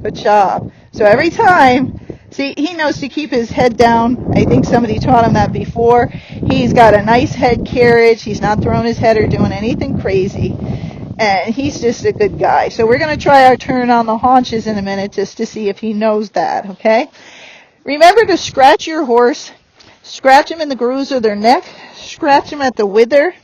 good job. So every time, see, he knows to keep his head down. I think somebody taught him that before. He's got a nice head carriage. He's not throwing his head or doing anything crazy. And he's just a good guy. So we're going to try our turn on the haunches in a minute just to see if he knows that, okay? Remember to scratch your horse. Scratch him in the grooves of their neck. Scratch him at the wither.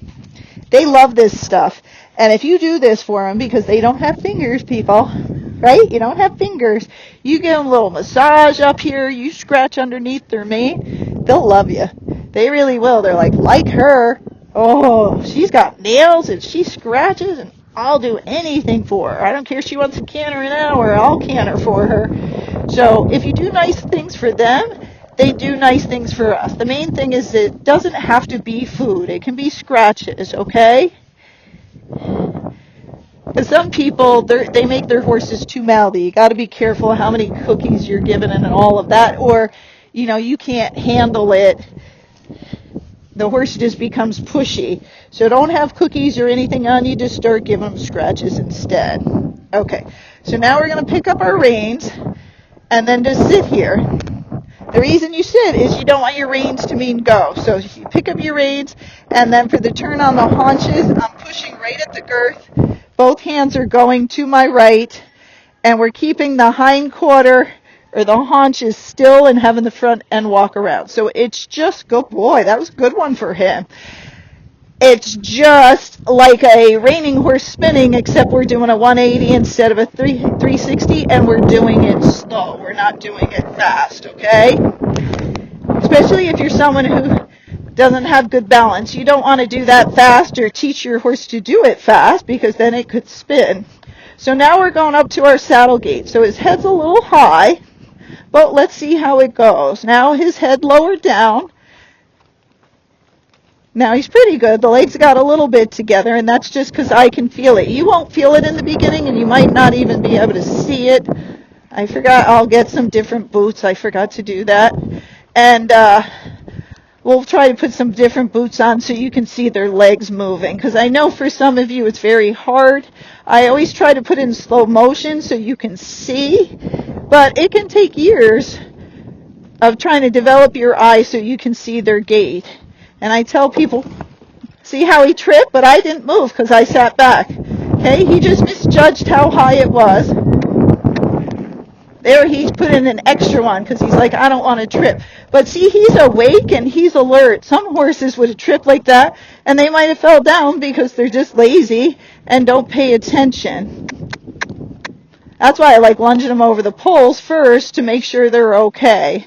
They love this stuff. And if you do this for them, because they don't have fingers, people, right? You don't have fingers. You give them a little massage up here. You scratch underneath their mane. They'll love you. They really will. They're like her. Oh, she's got nails and she scratches and I'll do anything for her. I don't care if she wants to canter an hour. I'll canter for her. So if you do nice things for them, they do nice things for us. The main thing is it doesn't have to be food. It can be scratches, okay? Some people, they make their horses too mouthy. You got to be careful how many cookies you're giving and all of that, or, you know, you can't handle it. The horse just becomes pushy. So don't have cookies or anything on you. Just start giving them scratches instead. Okay, so now we're going to pick up our reins and then just sit here. The reason you sit is you don't want your reins to mean go. So you pick up your reins, and then for the turn on the haunches, I'm pushing right at the girth. Both hands are going to my right, and we're keeping the hind quarter or the haunches still and having the front end walk around. So it's just, good boy, that was a good one for him. It's just like a reining horse spinning, except we're doing a 180 instead of a 360, and we're doing it slow. We're not doing it fast, okay? Especially if you're someone who doesn't have good balance. You don't want to do that fast or teach your horse to do it fast, because then it could spin. So now we're going up to our saddle gait. So his head's a little high, but let's see how it goes. Now his head lowered down. Now he's pretty good. The legs got a little bit together, and that's just because I can feel it. You won't feel it in the beginning, and you might not even be able to see it. I forgot, I'll get some different boots. I forgot to do that. And we'll try to put some different boots on so you can see their legs moving, because I know for some of you it's very hard. I always try to put it in slow motion so you can see, but it can take years of trying to develop your eye so you can see their gait. And I tell people, see how he tripped, but I didn't move because I sat back. Okay, he just misjudged how high it was. There he's put in an extra one because he's like, I don't want to trip. But see, he's awake and he's alert. Some horses would have tripped like that, and they might have fell down because they're just lazy and don't pay attention. That's why I like lunging them over the poles first to make sure they're okay.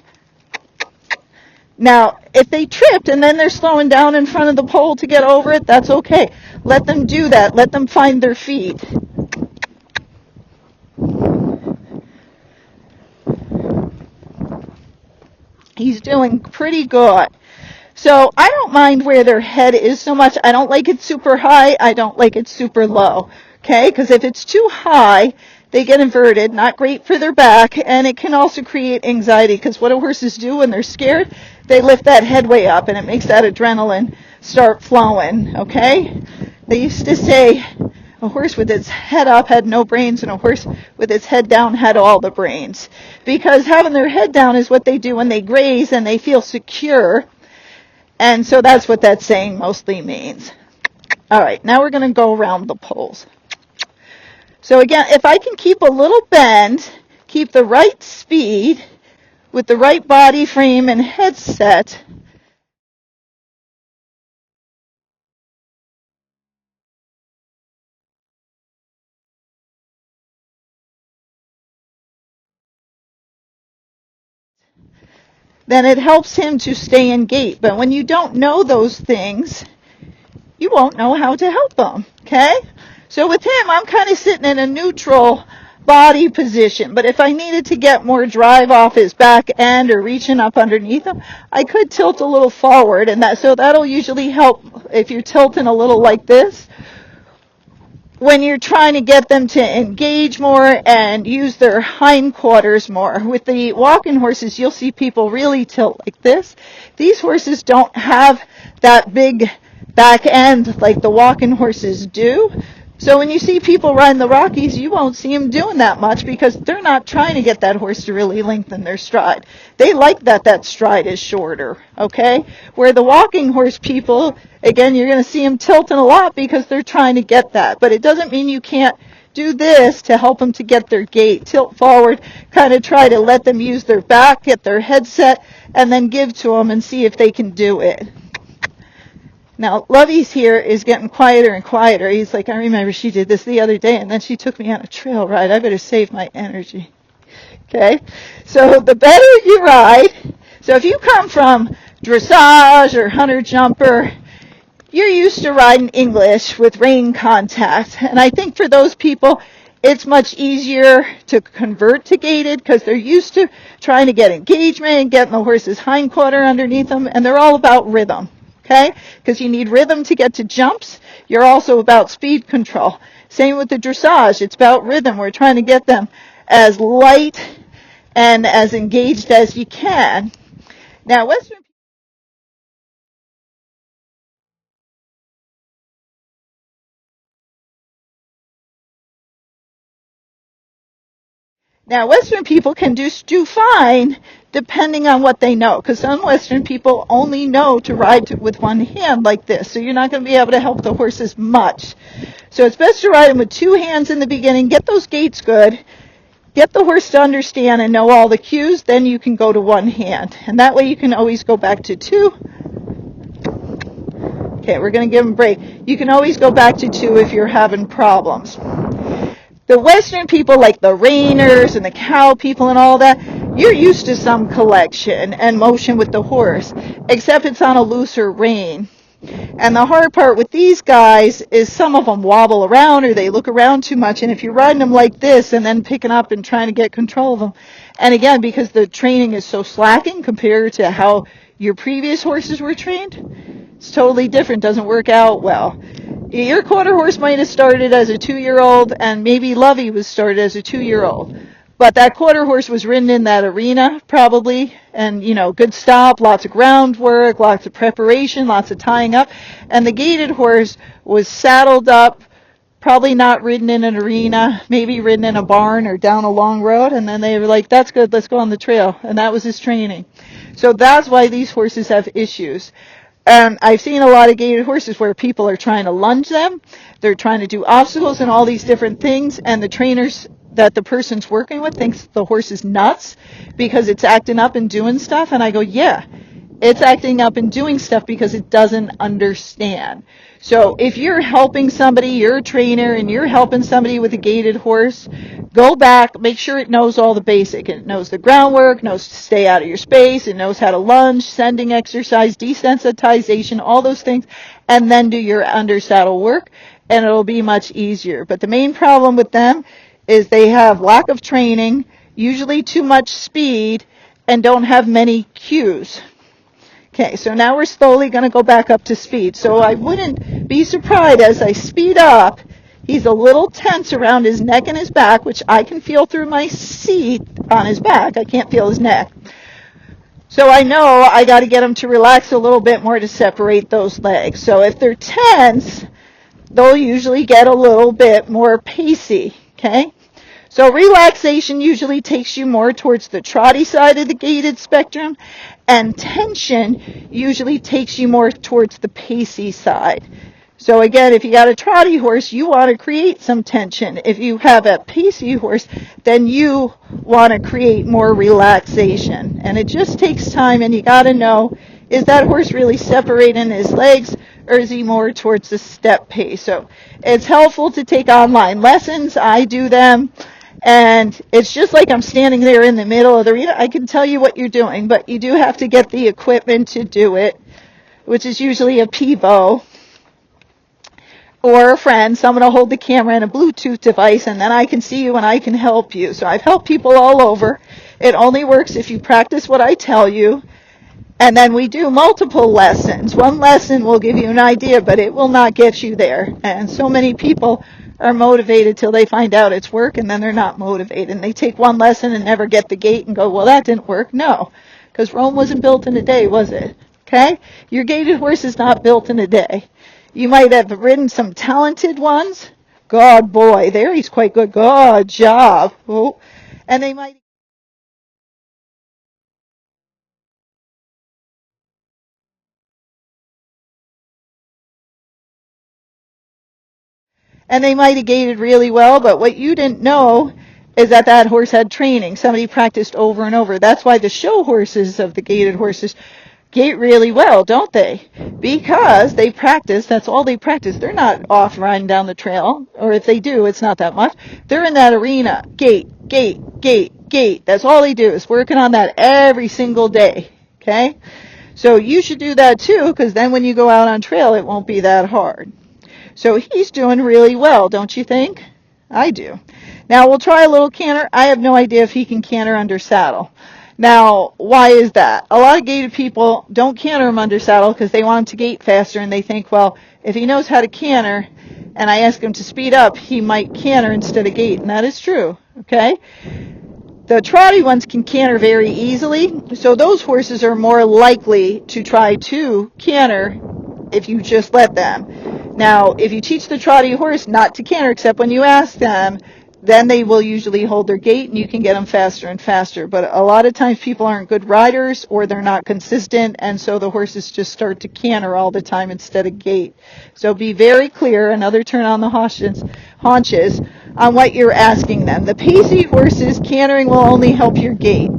Now, if they tripped and then they're slowing down in front of the pole to get over it, that's okay. Let them do that. Let them find their feet. He's doing pretty good. So I don't mind where their head is so much. I don't like it super high. I don't like it super low. Okay? Because if it's too high, they get inverted, not great for their back, and it can also create anxiety, because what do horses do when they're scared? They lift that head way up, and it makes that adrenaline start flowing, okay? They used to say a horse with its head up had no brains, and a horse with its head down had all the brains, because having their head down is what they do when they graze, and they feel secure, and so that's what that saying mostly means. All right, now we're going to go around the poles. So again, if I can keep a little bend, keep the right speed with the right body frame and headset, then it helps him to stay in gait. But when you don't know those things, you won't know how to help him, okay? So with him, I'm kind of sitting in a neutral body position, but if I needed to get more drive off his back end or reaching up underneath him, I could tilt a little forward, and that'll usually help if you're tilting a little like this. When you're trying to get them to engage more and use their hindquarters more. With the walking horses, you'll see people really tilt like this. These horses don't have that big back end like the walking horses do. So when you see people riding the Rockies, you won't see them doing that much because they're not trying to get that horse to really lengthen their stride. They like that stride is shorter, okay? Where the walking horse people, again, you're going to see them tilting a lot because they're trying to get that. But it doesn't mean you can't do this to help them to get their gait. Tilt forward, kind of try to let them use their back, get their head set, and then give to them and see if they can do it. Now, Lovey's here is getting quieter and quieter. He's like, I remember she did this the other day, and then she took me on a trail ride. I better save my energy. Okay? So the better you ride, so if you come from dressage or hunter jumper, you're used to riding English with rein contact. And I think for those people, it's much easier to convert to gaited because they're used to trying to get engagement, getting the horse's hindquarter underneath them, and they're all about rhythm, okay? Because you need rhythm to get to jumps. You're also about speed control. Same with the dressage. It's about rhythm. We're trying to get them as light and as engaged as you can. Now, Western people can do fine depending on what they know, because some Western people only know to ride with one hand like this, so you're not going to be able to help the horses much. So it's best to ride them with two hands in the beginning, get those gaits good, get the horse to understand and know all the cues, then you can go to one hand. And that way you can always go back to two. Okay, we're going to give them a break. You can always go back to two if you're having problems. The Western people, like the reiners and the cow people and all that, you're used to some collection and motion with the horse, except it's on a looser rein. And the hard part with these guys is some of them wobble around or they look around too much. And if you're riding them like this and then picking up and trying to get control of them, and again, because the training is so slacking compared to how your previous horses were trained, it's totally different, doesn't work out well. Your quarter horse might have started as a 2-year-old, and maybe Lovey was started as a 2-year-old. But that quarter horse was ridden in that arena, probably, and, good stop, lots of groundwork, lots of preparation, lots of tying up. And the gaited horse was saddled up, probably not ridden in an arena, maybe ridden in a barn or down a long road, and then they were like, that's good, let's go on the trail. And that was his training. So that's why these horses have issues. And I've seen a lot of gaited horses where people are trying to lunge them. They're trying to do obstacles and all these different things, and the trainers that the person's working with thinks the horse is nuts because it's acting up and doing stuff. And I go, yeah, it's acting up and doing stuff because it doesn't understand. So if you're helping somebody, you're a trainer, and you're helping somebody with a gaited horse, go back, make sure it knows all the basic. It knows the groundwork, knows to stay out of your space, it knows how to lunge, sending exercise, desensitization, all those things, and then do your under saddle work, and it'll be much easier. But the main problem with them is they have lack of training, usually too much speed, and don't have many cues. Okay, so now we're slowly going to go back up to speed. So I wouldn't be surprised as I speed up, he's a little tense around his neck and his back, which I can feel through my seat on his back. I can't feel his neck. So I know I got to get him to relax a little bit more to separate those legs. So if they're tense, they'll usually get a little bit more pacey, okay? So relaxation usually takes you more towards the trotty side of the gaited spectrum, and tension usually takes you more towards the pacey side. So again, if you got a trotty horse, you want to create some tension. If you have a pacey horse, then you want to create more relaxation. And it just takes time, and you got to know, is that horse really separating his legs, or is he more towards the step pace? So it's helpful to take online lessons. I do them. And it's just like I'm standing there in the middle of the arena. I can tell you what you're doing, but you do have to get the equipment to do it, which is usually a Pivo or a friend. Someone will hold the camera and a Bluetooth device, and then I can see you and I can help you. So I've helped people all over. It only works if you practice what I tell you. And then we do multiple lessons. One lesson will give you an idea, but it will not get you there. And so many people are motivated till they find out it's work, and then they're not motivated. And they take one lesson and never get the gait and go, well, that didn't work. No, because Rome wasn't built in a day, was it? Okay? Your gaited horse is not built in a day. You might have ridden some talented ones. God, boy, there he's quite good. Good job. Oh. And they might... And they might have gaited really well, but what you didn't know is that that horse had training. Somebody practiced over and over. That's why the show horses of the gaited horses gait really well, don't they? Because they practice. That's all they practice. They're not off riding down the trail, or if they do, it's not that much. They're in that arena. Gait, gait, gait, gait. That's all they do is working on that every single day, okay? So you should do that too, because then when you go out on trail, it won't be that hard. So he's doing really well, don't you think? I do. Now we'll try a little canter. I have no idea if he can canter under saddle. Now, why is that? A lot of gaited people don't canter him under saddle because they want him to gait faster, and they think, well, if he knows how to canter and I ask him to speed up, he might canter instead of gait, and that is true, okay? The trotty ones can canter very easily, so those horses are more likely to try to canter if you just let them. Now, if you teach the trotty horse not to canter except when you ask them, then they will usually hold their gait and you can get them faster and faster. But a lot of times people aren't good riders or they're not consistent, and so the horses just start to canter all the time instead of gait. So be very clear, another turn on the haunches, on what you're asking them. The pacey horses, cantering will only help your gait.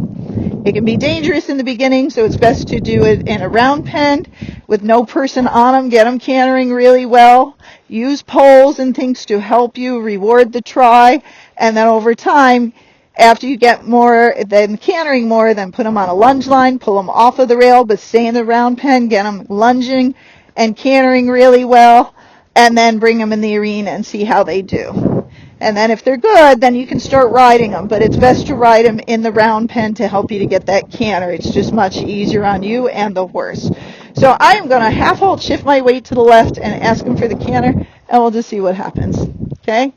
It can be dangerous in the beginning, so it's best to do it in a round pen with no person on them. Get them cantering really well. Use poles and things to help you reward the try. And then over time, after you get more than cantering more, then put them on a lunge line, pull them off of the rail, but stay in the round pen, get them lunging and cantering really well, and then bring them in the arena and see how they do. And then if they're good, then you can start riding them. But it's best to ride them in the round pen to help you to get that canter. It's just much easier on you and the horse. So I am going to half halt, shift my weight to the left, and ask him for the canter, and we'll just see what happens. Okay?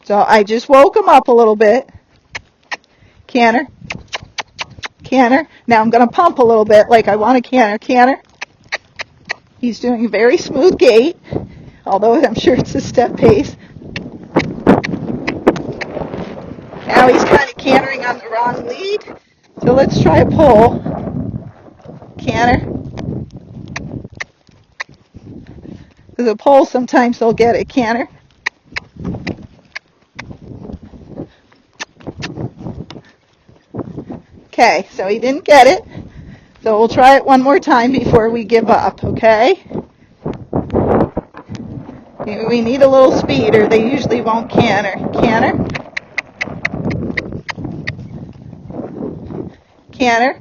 So I just woke him up a little bit. Canter. Canter. Now I'm going to pump a little bit like I want to canter. Canter. He's doing a very smooth gait, although I'm sure it's a step pace. Now he's kind of cantering on the wrong lead. So let's try a pull. Canter. With a pull, sometimes they'll get it. Canter. Okay, so he didn't get it. So we'll try it one more time before we give up, okay? We need a little speed or they usually won't canter. Canter. Canter.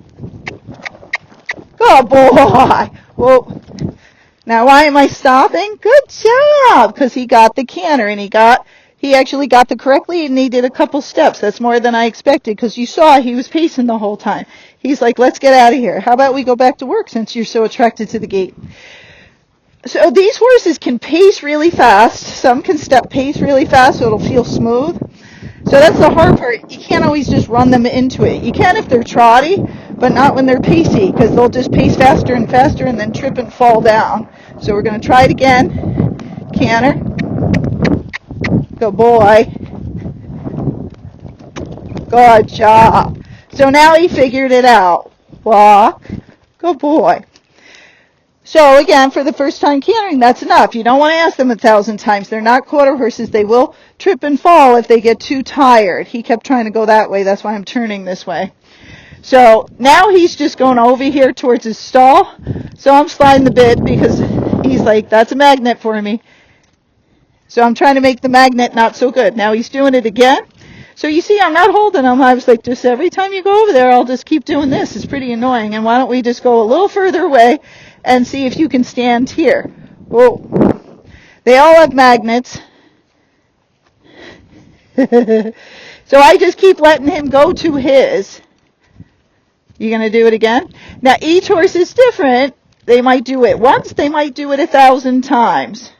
Good boy. Whoa. Now why am I stopping? Good job, because he got the canter and he actually got the correct lead and he did a couple steps. That's more than I expected because you saw he was pacing the whole time. He's like, let's get out of here. How about we go back to work since you're so attracted to the gait? So these horses can pace really fast. Some can step pace really fast so it'll feel smooth. So that's the hard part. You can't always just run them into it. You can if they're trotty, but not when they're pacey because they'll just pace faster and faster and then trip and fall down. So we're going to try it again. Canter. Good boy. Good job. So now he figured it out. Walk. Good boy. So again, for the first time cantering, that's enough. You don't want to ask them 1,000 times. They're not quarter horses. They will trip and fall if they get too tired. He kept trying to go that way. That's why I'm turning this way. So now he's just going over here towards his stall. So I'm sliding the bit because he's like, that's a magnet for me. So I'm trying to make the magnet not so good. Now he's doing it again. So you see, I'm not holding him. I was like, just every time you go over there, I'll just keep doing this. It's pretty annoying. And why don't we just go a little further away and see if you can stand here. Whoa. They all have magnets. So I just keep letting him go to his. You going to do it again? Now, each horse is different. They might do it once. They might do it 1,000 times.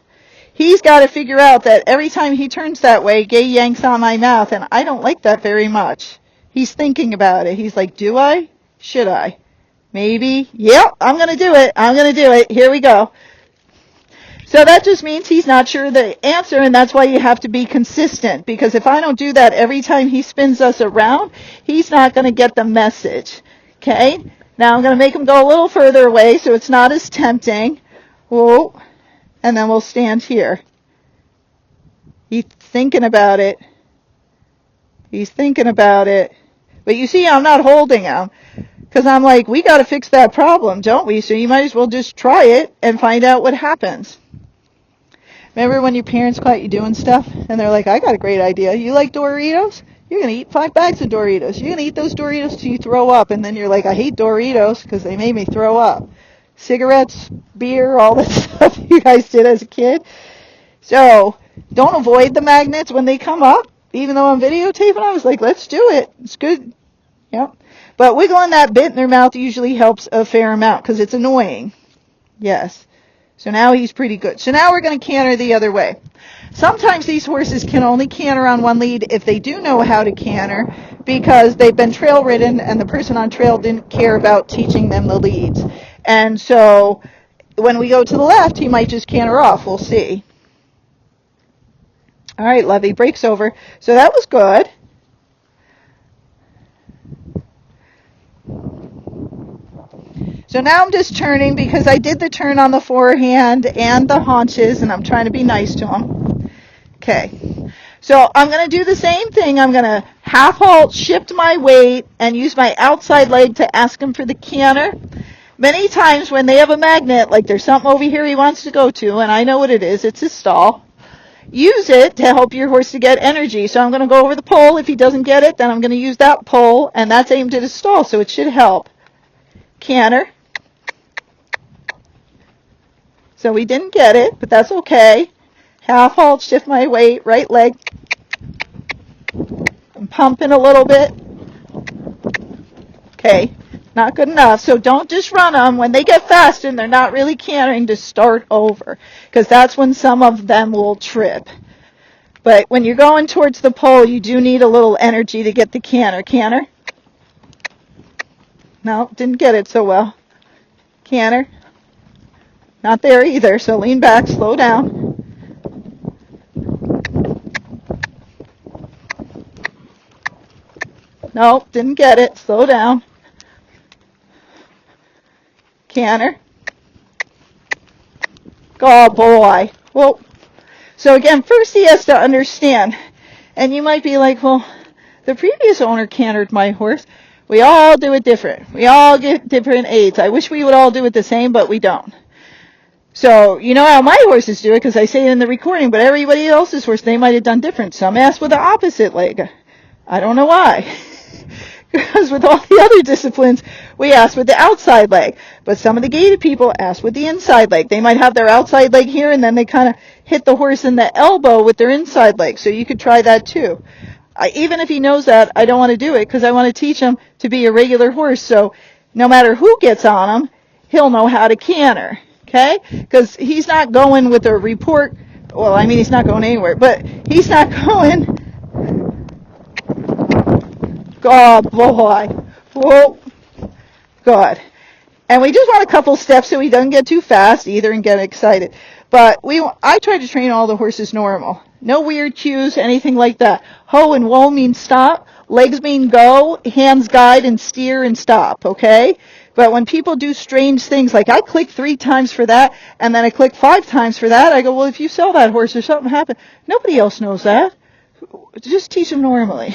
He's got to figure out that every time he turns that way, Gaye yanks on my mouth, and I don't like that very much. He's thinking about it. He's like, do I? Should I? Maybe. Yep, I'm going to do it. I'm going to do it. Here we go. So that just means he's not sure the answer, and that's why you have to be consistent. Because if I don't do that every time he spins us around, he's not going to get the message. Okay? Now I'm going to make him go a little further away so it's not as tempting. Whoa. And then we'll stand here. He's thinking about it. He's thinking about it. But you see, I'm not holding him. Because I'm like, we got to fix that problem, don't we? So you might as well just try it and find out what happens. Remember when your parents caught you doing stuff? And they're like, I got a great idea. You like Doritos? You're going to eat 5 bags of Doritos. You're going to eat those Doritos till you throw up. And then you're like, I hate Doritos because they made me throw up. Cigarettes, beer, all that stuff you guys did as a kid. So Don't avoid the magnets when they come up. Even though I'm videotaping, I was like, let's do it. It's good. Yep. But wiggling that bit in their mouth usually helps a fair amount because it's annoying. Yes. So now he's pretty good. So now we're going to canter the other way. Sometimes these horses can only canter on one lead if they do know how to canter because they've been trail ridden and the person on trail didn't care about teaching them the leads. And so when we go to the left, he might just canter off. We'll see. All right, Lovey, breaks over. So that was good. So now I'm just turning because I did the turn on the forehand and the haunches, and I'm trying to be nice to him. Okay. So I'm going to do the same thing. I'm going to half halt, shift my weight, and use my outside leg to ask him for the canter. Many times when they have a magnet, like there's something over here he wants to go to, and I know what it is. It's his stall. Use it to help your horse to get energy. So I'm going to go over the pole. If he doesn't get it, then I'm going to use that pole, and that's aimed at his stall, so it should help. Canter. So we didn't get it, but that's okay. Half halt, shift my weight, right leg. I'm pumping a little bit. Okay, not good enough. So don't just run them. When they get fast and they're not really cantering, to start over, because that's when some of them will trip. But when you're going towards the pole, you do need a little energy to get the canter. Canter. No, didn't get it so well. Canter. Not there either, so lean back, slow down. Nope, didn't get it. Slow down. Canter. Oh, boy. Well, so again, first he has to understand. And you might be like, well, the previous owner cantered my horse. We all do it different. We all get different aids. I wish we would all do it the same, but we don't. So, you know how my horses do it, because I say it in the recording, but everybody else's horse, they might have done different. Some asked with the opposite leg. I don't know why. Because with all the other disciplines, we ask with the outside leg. But some of the gaited people ask with the inside leg. They might have their outside leg here, and then they kind of hit the horse in the elbow with their inside leg. So you could try that too. Even if he knows that, I don't want to do it, because I want to teach him to be a regular horse. So no matter who gets on him, he'll know how to canter. Okay? Because he's not going with a report. Well, I mean, he's not going anywhere, but he's not going. Oh, boy. Whoa. Good. And we just want a couple steps so he doesn't get too fast either and get excited. But I try to train all the horses normal. No weird cues, anything like that. Ho and whoa means stop. Legs mean go. Hands guide and steer and stop, okay? But when people do strange things, like I click 3 times for that, and then I click 5 times for that, I go, well, if you sell that horse or something happened, nobody else knows that. Just teach them normally.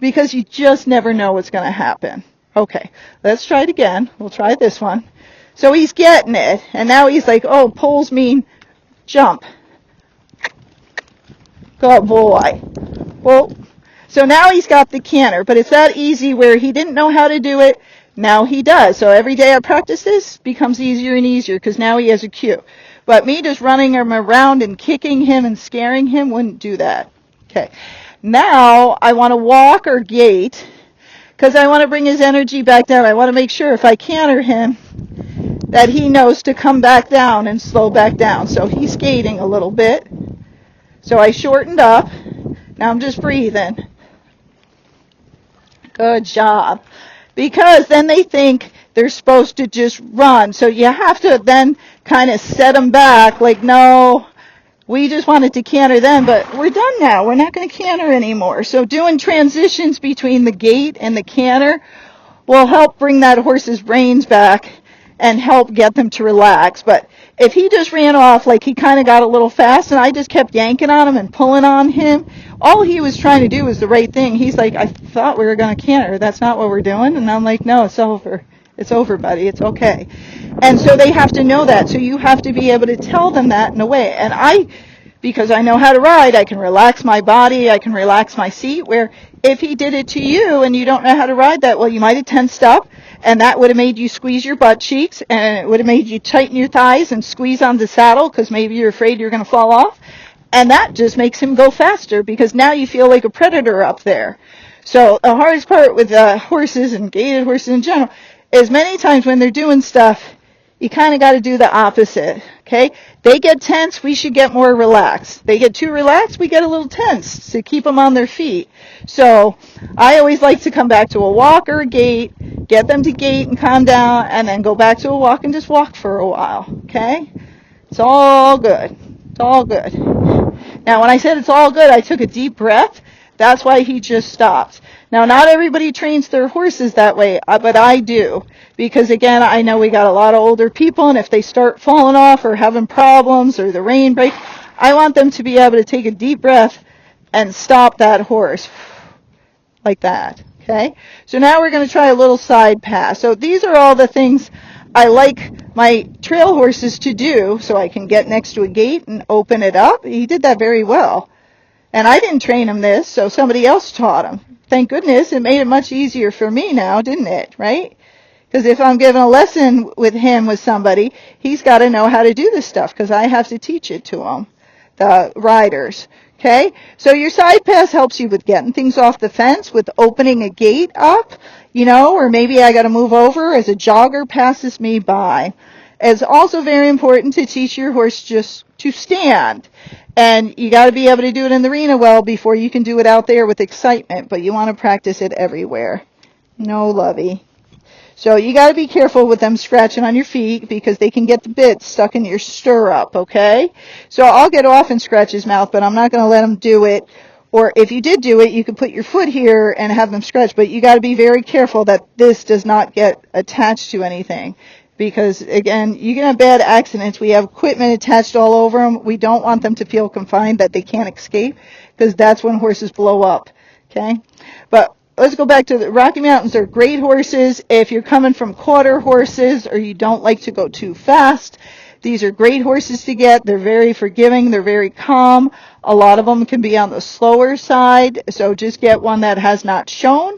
Because you just never know what's going to happen. Okay, let's try it again. We'll try this one. So he's getting it, and now he's like, oh, poles mean jump. Good boy. Well, so now he's got the canter, but it's that easy where he didn't know how to do it. Now he does. So every day I practice this becomes easier and easier because now he has a cue. But me just running him around and kicking him and scaring him wouldn't do that. Okay. Now I want to walk or gait because I want to bring his energy back down. I want to make sure if I canter him that he knows to come back down and slow back down. So he's gaiting a little bit. So I shortened up. Now I'm just breathing. Good job. Because then they think they're supposed to just run. So you have to then kind of set them back like, no, we just wanted to canter then, but we're done now. We're not going to canter anymore. So doing transitions between the gait and the canter will help bring that horse's reins back and help get them to relax. But if he just ran off like he kind of got a little fast and I just kept yanking on him and pulling on him, all he was trying to do was the right thing. He's like, I thought we were going to canter. That's not what we're doing. And I'm like, no, it's over. It's over, buddy. It's okay. And so they have to know that. So you have to be able to tell them that in a way. And because I know how to ride, I can relax my body. I can relax my seat. Where if he did it to you and you don't know how to ride that well, you might have tensed up. And that would have made you squeeze your butt cheeks. And it would have made you tighten your thighs and squeeze on the saddle because maybe you're afraid you're going to fall off. And that just makes him go faster because now you feel like a predator up there. So the hardest part with horses and gaited horses in general is many times when they're doing stuff, you kind of got to do the opposite, okay? They get tense, we should get more relaxed. They get too relaxed, we get a little tense to keep them on their feet. So I always like to come back to a walk or a gait, get them to gait and calm down, and then go back to a walk and just walk for a while, okay? It's all good. It's all good. Now, when I said it's all good, I took a deep breath. That's why he just stopped. Now, not everybody trains their horses that way, but I do. Because, again, I know we got a lot of older people, and if they start falling off or having problems or the rein break, I want them to be able to take a deep breath and stop that horse like that. Okay? So now we're going to try a little side pass. So these are all the things I like my trail horses to do, so I can get next to a gate and open it up. He did that very well. And I didn't train him this, so somebody else taught him. Thank goodness, it made it much easier for me now, didn't it? Right? Because if I'm giving a lesson with him with somebody, he's got to know how to do this stuff because I have to teach it to him, the riders. Okay? So your side pass helps you with getting things off the fence, with opening a gate up, or maybe I got to move over as a jogger passes me by. It's also very important to teach your horse just to stand. And you got to be able to do it in the arena well before you can do it out there with excitement, but you want to practice it everywhere. No, Lovey. So you got to be careful with them scratching on your feet because they can get the bit stuck in your stirrup, okay? So I'll get off and scratch his mouth, but I'm not going to let him do it. Or if you did do it, you could put your foot here and have them scratch, but you got to be very careful that this does not get attached to anything. Because, again, you can have bad accidents. We have equipment attached all over them. We don't want them to feel confined that they can't escape because that's when horses blow up, okay? But let's go back to the Rocky Mountains. Are great horses. If you're coming from quarter horses or you don't like to go too fast, these are great horses to get. They're very forgiving. They're very calm. A lot of them can be on the slower side, so just get one that has not shown.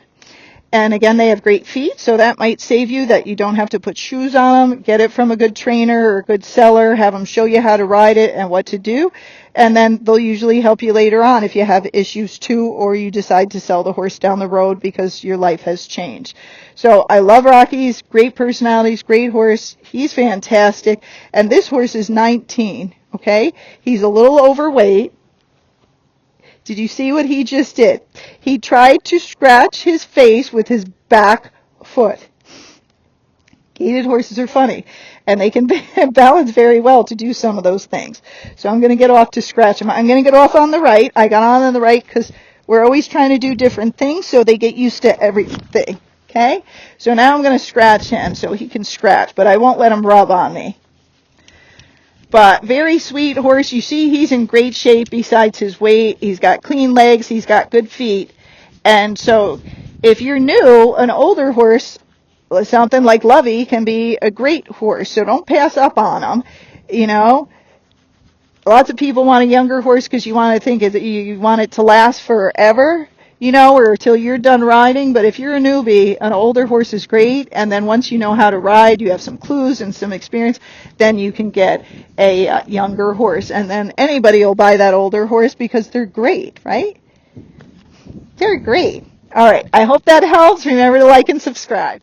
And again, they have great feet, so that might save you that you don't have to put shoes on them. Get it from a good trainer or a good seller. Have them show you how to ride it and what to do. And then they'll usually help you later on if you have issues too, or you decide to sell the horse down the road because your life has changed. So I love Rocky's, great personalities, great horse. He's fantastic. And this horse is 19, okay? He's a little overweight. Did you see what he just did? He tried to scratch his face with his back foot. Gaited horses are funny, and they can balance very well to do some of those things. So I'm going to get off to scratch him. I'm going to get off on the right. I got on the right because we're always trying to do different things so they get used to everything. Okay? So now I'm going to scratch him so he can scratch, but I won't let him rub on me. But very sweet horse. You see he's in great shape besides his weight. He's got clean legs. He's got good feet. And so if you're new, an older horse, something like Lovey, can be a great horse. So don't pass up on him. Lots of people want a younger horse because you want to think you want it to last forever. Or until you're done riding. But if you're a newbie, an older horse is great. And then once you know how to ride, you have some clues and some experience, then you can get a younger horse. And then anybody will buy that older horse because they're great, right? They're great. All right. I hope that helps. Remember to like and subscribe.